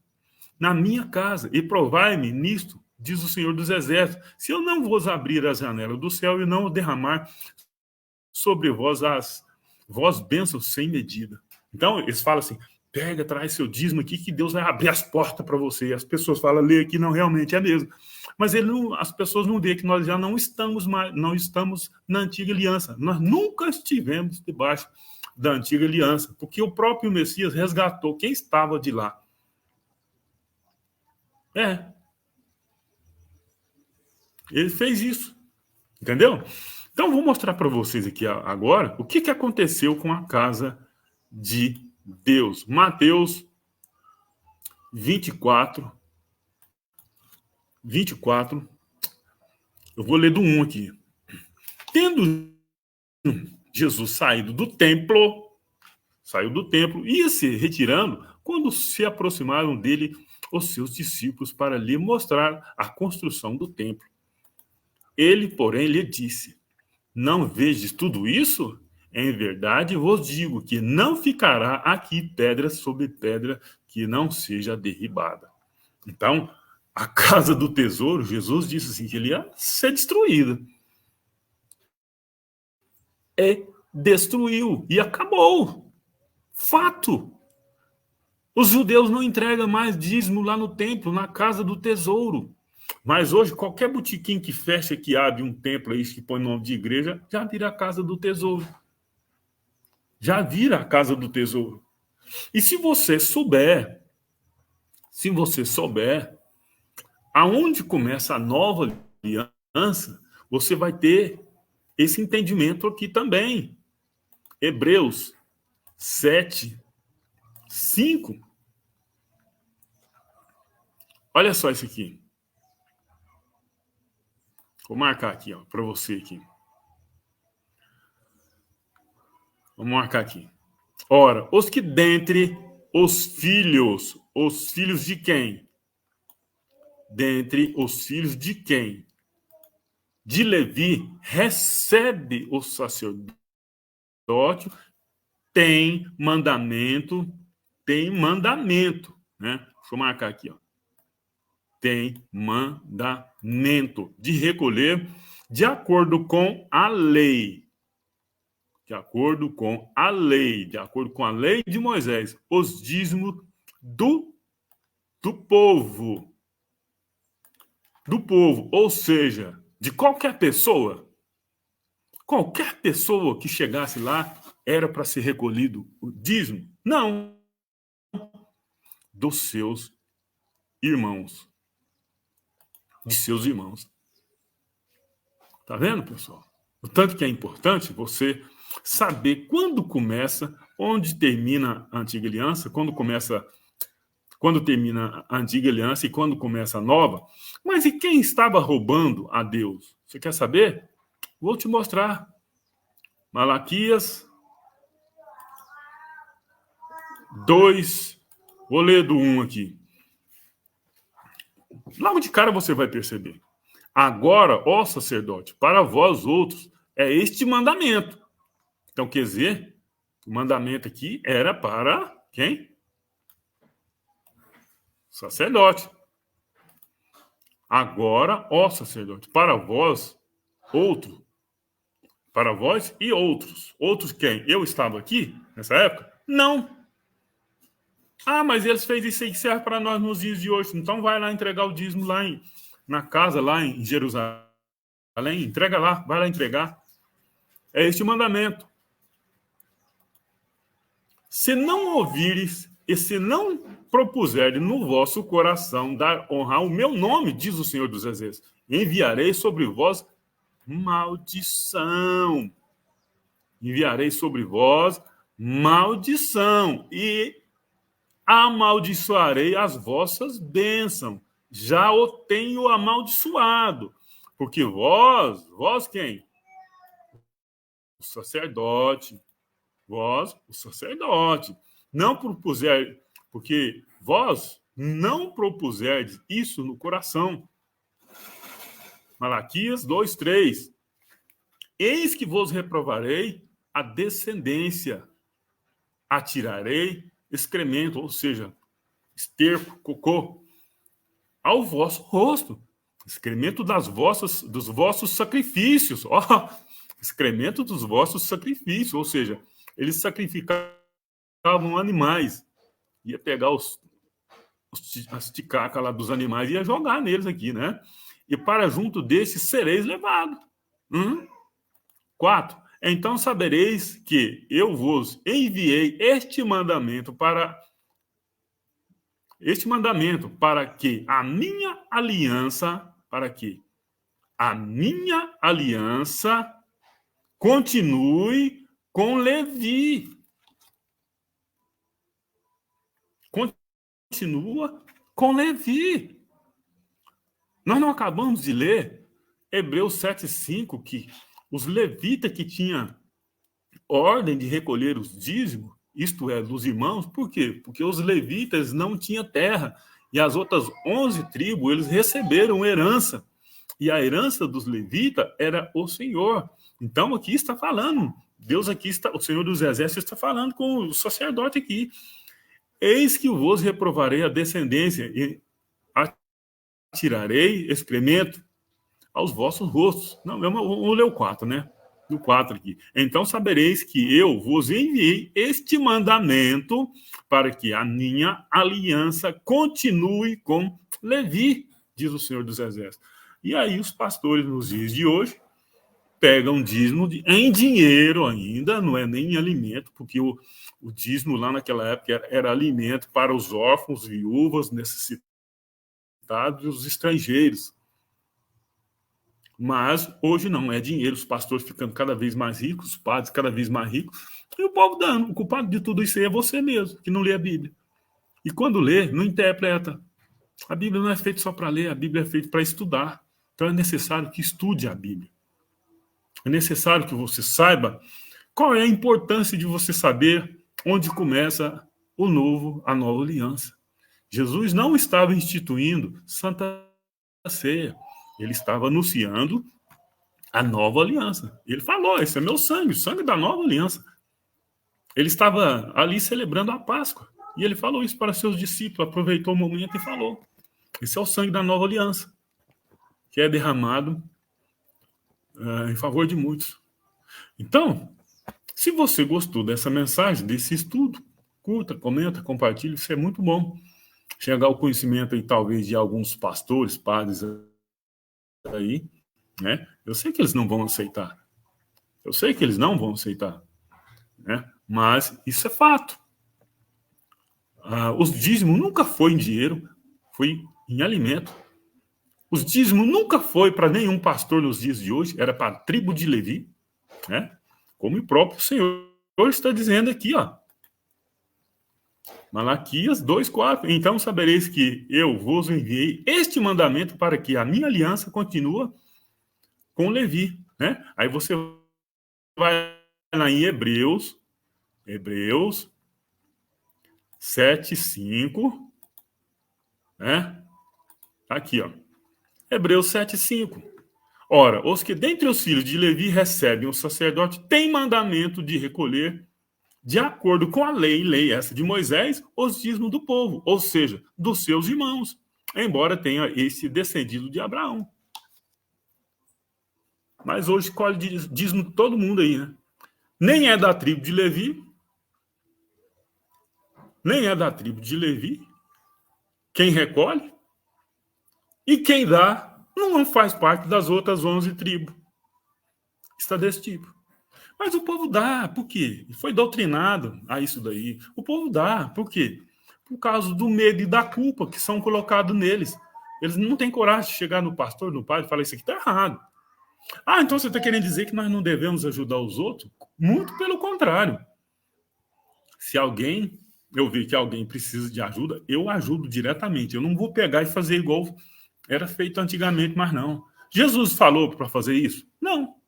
Na minha casa. E provai-me nisto diz o Senhor dos Exércitos, se eu não vos abrir as janelas do céu e não derramar sobre vós bênçãos sem medida. Então, eles falam assim, pega, traz seu dízimo aqui, que Deus vai abrir as portas para você. E as pessoas falam, lê aqui, não, realmente é mesmo. Mas as pessoas não veem que nós já não estamos na antiga aliança. Nós nunca estivemos debaixo da antiga aliança, porque o próprio Messias resgatou quem estava de lá. Ele fez isso. Entendeu? Então, vou mostrar para vocês aqui agora o que aconteceu com a casa de Deus. Mateus 24. Eu vou ler do 1 aqui. Tendo Jesus saiu do templo, ia se retirando, quando se aproximaram dele os seus discípulos para lhe mostrar a construção do templo. Ele, porém, lhe disse, não vedes tudo isso? Em verdade vos digo que não ficará aqui pedra sobre pedra que não seja derribada. Então, a casa do tesouro, Jesus disse assim, que ele ia ser destruída. Destruiu e acabou. Fato. Os judeus não entregam mais dízimo lá no templo, na casa do tesouro. Mas hoje, qualquer botequim que fecha, que abre um templo aí, que põe nome de igreja, já vira a casa do tesouro. Já vira a casa do tesouro. E se você souber aonde começa a nova aliança, você vai ter esse entendimento aqui também. Hebreus 7, 5. Olha só isso aqui. Vou marcar aqui, ó, para você aqui. Vamos marcar aqui. Ora, os que dentre os filhos de quem? Dentre os filhos de quem? De Levi, recebe o sacerdócio, tem mandamento, né? Deixa eu marcar aqui, ó. Tem mandamento de recolher de acordo com a lei. De acordo com a lei de Moisés, os dízimos do povo. Do povo, ou seja, de qualquer pessoa que chegasse lá era para ser recolhido o dízimo? Não. Dos seus irmãos. De seus irmãos. Tá vendo, pessoal? O tanto que é importante você saber quando começa, onde termina a antiga aliança, quando termina a antiga aliança e quando começa a nova. Mas e quem estava roubando a Deus? Você quer saber? Vou te mostrar. Malaquias 2, vou ler do 1 aqui. Logo de cara você vai perceber. Agora, ó sacerdote, para vós outros, é este mandamento. Então, quer dizer, o mandamento aqui era para quem? Sacerdote. Agora, ó sacerdote, para vós, outro. Para vós e outros. Outros quem? Eu estava aqui nessa época? Não. Ah, mas eles fez isso aí que serve para nós nos dias de hoje. Então vai lá entregar o dízimo lá na casa, lá em Jerusalém. Entrega lá, vai lá entregar. É este o mandamento. Se não ouvires e se não propuserdes no vosso coração dar honra ao meu nome, diz o Senhor dos Exércitos, enviarei sobre vós maldição. Enviarei sobre vós maldição e amaldiçoarei as vossas bênçãos. Já o tenho amaldiçoado. Porque vós quem? O sacerdote. Vós, o sacerdote. Não propuser, porque vós não propuserdes isso no coração. Malaquias 2:3. Eis que vos reprovarei a descendência. Atirarei excremento, ou seja, esterco, cocô, ao vosso rosto. Excremento dos vossos sacrifícios. Excremento dos vossos sacrifícios. Ou seja, eles sacrificavam animais. Ia pegar as ticacas lá dos animais e ia jogar neles aqui, né? E para junto destes sereis levados. 4. Então sabereis que eu vos enviei este mandamento para que a minha aliança, continue com Levi. Continua com Levi. Nós não acabamos de ler Hebreus 7,5, que os levitas que tinham ordem de recolher os dízimos, isto é, dos irmãos, por quê? Porque os levitas não tinham terra, e as outras 11 tribos, eles receberam herança, e a herança dos levitas era o Senhor. Então, aqui está falando, Deus aqui está, o Senhor dos Exércitos está falando com o sacerdote aqui. Eis que vos reprovarei a descendência, e atirarei excremento aos vossos rostos. Não, vamos ler o 4, né? No 4 aqui. Então sabereis que eu vos enviei este mandamento para que a minha aliança continue com Levi, diz o Senhor dos Exércitos. E aí os pastores nos dias de hoje pegam dízimo em dinheiro ainda, não é nem em alimento, porque o dízimo lá naquela época era alimento para os órfãos, viúvas, necessitados e os estrangeiros. Mas hoje não é dinheiro, os pastores ficando cada vez mais ricos, os padres cada vez mais ricos, e o povo dando. O culpado de tudo isso aí é você mesmo, que não lê a Bíblia. E quando lê, não interpreta. A Bíblia não é feita só para ler, a Bíblia é feita para estudar. Então é necessário que estude a Bíblia. É necessário que você saiba qual é a importância de você saber onde começa a nova aliança. Jesus não estava instituindo Santa Ceia. Ele estava anunciando a nova aliança. Ele falou, esse é meu sangue, o sangue da nova aliança. Ele estava ali celebrando a Páscoa. E ele falou isso para seus discípulos, aproveitou o momento e falou. Esse é o sangue da nova aliança, que é derramado em favor de muitos. Então, se você gostou dessa mensagem, desse estudo, curta, comenta, compartilhe, isso é muito bom. Chegar ao conhecimento aí, talvez, de alguns pastores, padres aí, né? Eu sei que eles não vão aceitar. Né? Mas isso é fato. Os dízimos nunca foi em dinheiro, foi em alimento. Os dízimos nunca foi para nenhum pastor nos dias de hoje, era para a tribo de Levi, né? Como o próprio Senhor está dizendo aqui, ó. Malaquias 2:4. Então sabereis que eu vos enviei este mandamento para que a minha aliança continue com Levi, né? Aí você vai lá em Hebreus 7:5, né? Aqui, ó. Hebreus 7:5. Ora, os que dentre os filhos de Levi recebem o sacerdote têm mandamento de recolher, de acordo com a lei essa de Moisés, os dízimos do povo, ou seja, dos seus irmãos, embora tenha esse descendido de Abraão. Mas hoje colhe dízimo todo mundo aí, né? Nem é da tribo de Levi, quem recolhe, e quem dá não faz parte das outras 11 tribos. Está desse tipo. Mas o povo dá, por quê? Foi doutrinado a isso daí. O povo dá, por quê? Por causa do medo e da culpa que são colocados neles. Eles não têm coragem de chegar no pastor, no padre e falar, isso aqui está errado. Então você está querendo dizer que nós não devemos ajudar os outros? Muito pelo contrário. Se eu ver que alguém precisa de ajuda, eu ajudo diretamente. Eu não vou pegar e fazer igual era feito antigamente, mas não. Jesus falou para fazer isso? Não.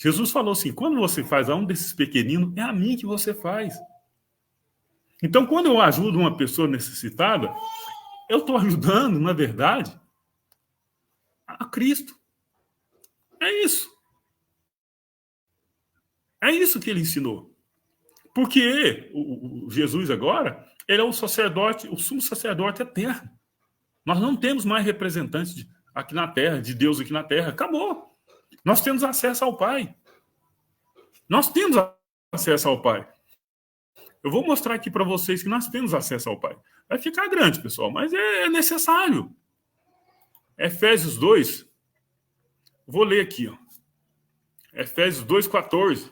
Jesus falou assim, quando você faz a um desses pequeninos, é a mim que você faz. Então, quando eu ajudo uma pessoa necessitada, eu estou ajudando, na verdade, a Cristo. É isso. É isso que ele ensinou. Porque o Jesus agora, ele é o sacerdote, o sumo sacerdote eterno. Nós não temos mais representantes aqui na terra, de Deus aqui na terra. Acabou. Nós temos acesso ao Pai. Nós temos acesso ao Pai. Eu vou mostrar aqui para vocês que nós temos acesso ao Pai. Vai ficar grande, pessoal, mas é necessário. Efésios 2, vou ler aqui, ó. Efésios 2,14.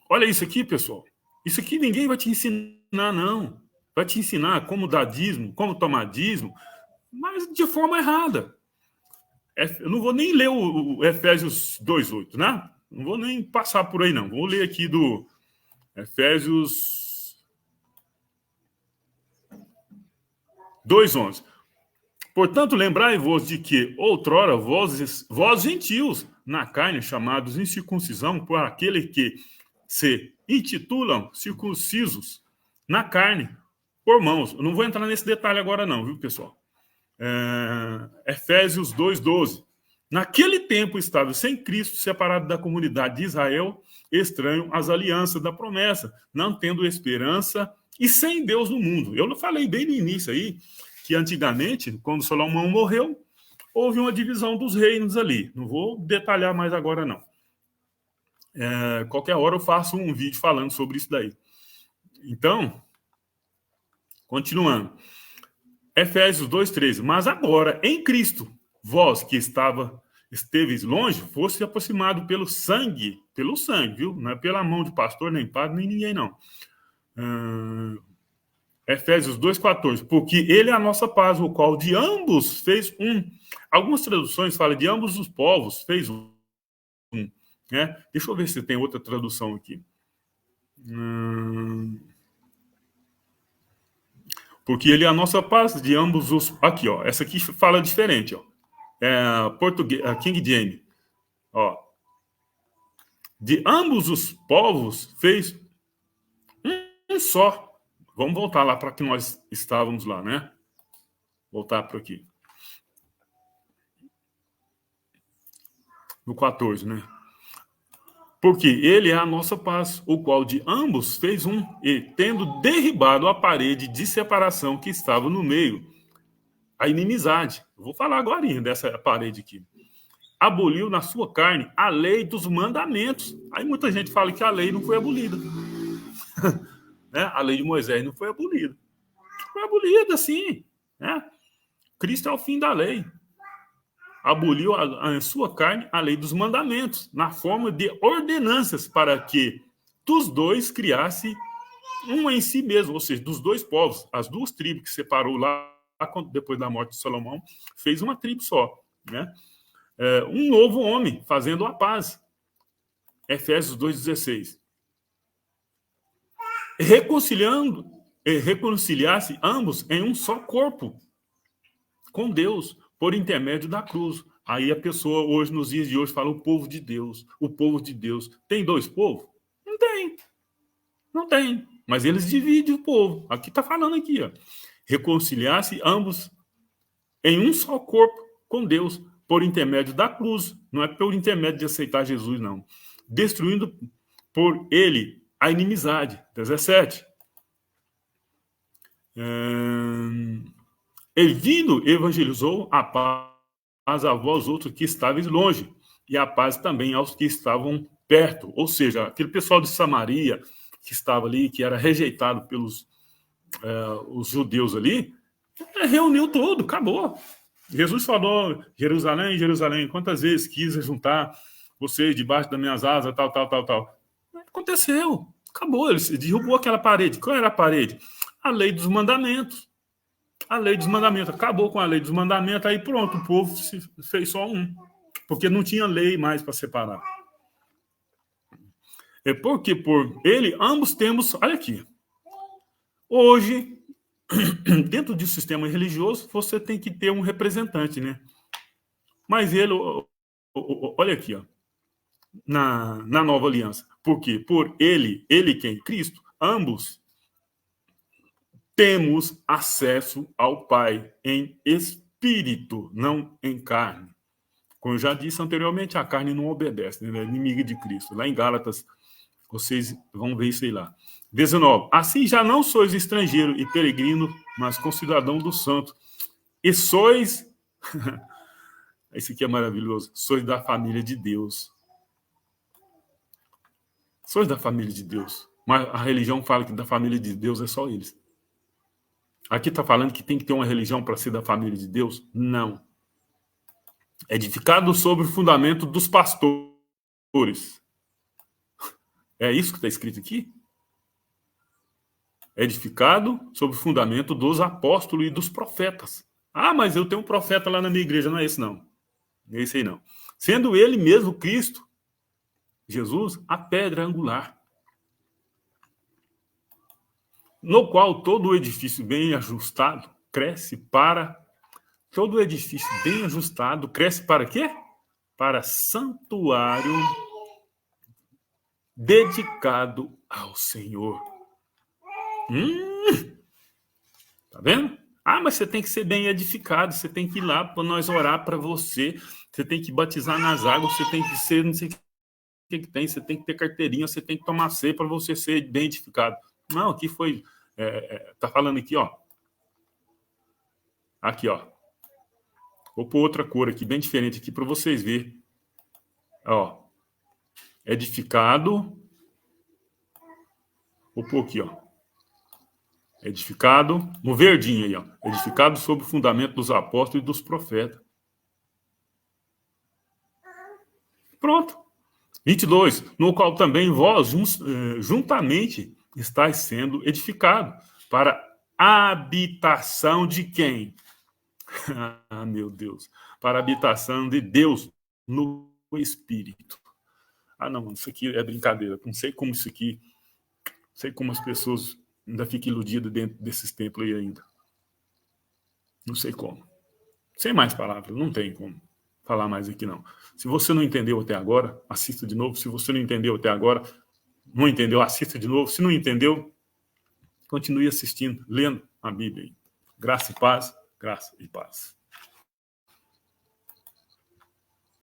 Olha isso aqui, pessoal. Isso aqui ninguém vai te ensinar, não. Vai te ensinar como dar dízimo, como tomar dízimo, mas de forma errada. Eu não vou nem ler o Efésios 2,8, né? Não vou nem passar por aí, não. Vou ler aqui do Efésios 2,11. Portanto, lembrai-vos de que outrora vós gentios, na carne, chamados incircuncisão, por aquele que se intitulam circuncisos, na carne, por mãos. Eu não vou entrar nesse detalhe agora não, viu, pessoal? Efésios 2,12. Naquele tempo estava sem Cristo, separado da comunidade de Israel, estranho às alianças da promessa, não tendo esperança e sem Deus no mundo. Eu falei bem no início aí, que antigamente, quando Salomão morreu, houve uma divisão dos reinos ali. Não vou detalhar mais agora, não. Qualquer hora eu faço um vídeo falando sobre isso daí. Então, continuando. Efésios 2,13. Mas agora, em Cristo, vós que esteveis longe, fosse aproximado pelo sangue, viu? Não é pela mão de pastor, nem padre, nem ninguém, não. Efésios 2,14. Porque ele é a nossa paz, o qual de ambos fez um. Algumas traduções falam de ambos os povos, fez um. Né? Deixa eu ver se tem outra tradução aqui. Porque ele é a nossa paz de ambos os... Aqui, ó. Essa aqui fala diferente, ó. Português, King James. Ó. De ambos os povos fez um só. Vamos voltar lá para que nós estávamos lá, né? Voltar para aqui. No 14, né? Porque ele é a nossa paz, o qual de ambos fez um, e tendo derribado a parede de separação que estava no meio, a inimizade. Eu vou falar agora dessa parede aqui. Aboliu na sua carne a lei dos mandamentos. Aí muita gente fala que a lei não foi abolida. Né? A lei de Moisés não foi abolida. Foi abolida, sim. Né? Cristo é o fim da lei. Aboliu a sua carne a lei dos mandamentos, na forma de ordenanças, para que dos dois criasse um em si mesmo, ou seja, dos dois povos, as duas tribos que separou lá, depois da morte de Salomão, fez uma tribo só. Né? Um novo homem, fazendo a paz. Efésios 2,16. Reconciliasse ambos em um só corpo, com Deus, por intermédio da cruz. Aí a pessoa, hoje, nos dias de hoje, fala o povo de Deus. O povo de Deus. Tem dois povos? Não tem. Não tem. Mas eles dividem o povo. Aqui está falando aqui, ó. Reconciliar-se ambos em um só corpo com Deus, por intermédio da cruz. Não é por intermédio de aceitar Jesus, não. Destruindo por ele a inimizade. 17. E vindo, evangelizou a paz a vós outros que estáveis longe, e a paz também aos que estavam perto. Ou seja, aquele pessoal de Samaria que estava ali, que era rejeitado pelos os judeus ali, reuniu tudo, acabou. Jesus falou, Jerusalém, Jerusalém, quantas vezes quis juntar vocês debaixo das minhas asas, tal. Aconteceu, acabou, ele derrubou aquela parede. Qual era a parede? A lei dos mandamentos. A lei dos mandamentos. Acabou com a lei dos mandamentos, aí pronto, o povo fez só um. Porque não tinha lei mais para separar. É porque por ele, ambos temos... Olha aqui. Hoje, dentro do sistema religioso, você tem que ter um representante, né? Mas ele... Olha aqui, ó. Na nova aliança. Por quê? Por ele quem? Cristo. Ambos temos acesso ao Pai em espírito, não em carne. Como eu já disse anteriormente, a carne não obedece, né? É inimiga de Cristo. Lá em Gálatas, vocês vão ver isso aí lá. 19. Assim já não sois estrangeiro e peregrino, mas concidadão do santo. E sois Isso aqui é maravilhoso. Sois da família de Deus. Sois da família de Deus. Mas a religião fala que da família de Deus é só eles. Aqui está falando que tem que ter uma religião para ser da família de Deus? Não. Edificado sobre o fundamento dos pastores. É isso que está escrito aqui? Edificado sobre o fundamento dos apóstolos e dos profetas. Ah, mas eu tenho um profeta lá na minha igreja. Não é esse, não. Não é esse aí, não. Sendo ele mesmo Cristo, Jesus, a pedra angular, no qual todo o edifício bem ajustado cresce para... Todo o edifício bem ajustado cresce para quê? Para santuário dedicado ao Senhor. Tá vendo? Ah, mas você tem que ser bem edificado, você tem que ir lá para nós orar para você, você tem que batizar nas águas, você tem que ser, não sei o que tem, você tem que ter carteirinha, você tem que tomar ceia para você ser bem edificado. Não, aqui foi, tá falando aqui, ó. Aqui, ó. Vou pôr outra cor aqui, bem diferente aqui, para vocês verem. Ó. Edificado. Vou pôr aqui, ó. Edificado, no verdinho aí, ó. Edificado sobre o fundamento dos apóstolos e dos profetas. Pronto. 22. No qual também vós juntamente estáis sendo edificado para a habitação de quem? Ah, meu Deus. Para a habitação de Deus no Espírito. Ah, não, isso aqui é brincadeira. Não sei como isso aqui... Não sei como as pessoas ainda ficam iludidas dentro desses templos aí ainda. Não sei como. Sem mais palavras, não tem como falar mais aqui, não. Se você não entendeu até agora, assista de novo. Se você não entendeu até agora, não entendeu, assista de novo. Se não entendeu, continue assistindo, lendo a Bíblia. Graça e paz, graça e paz.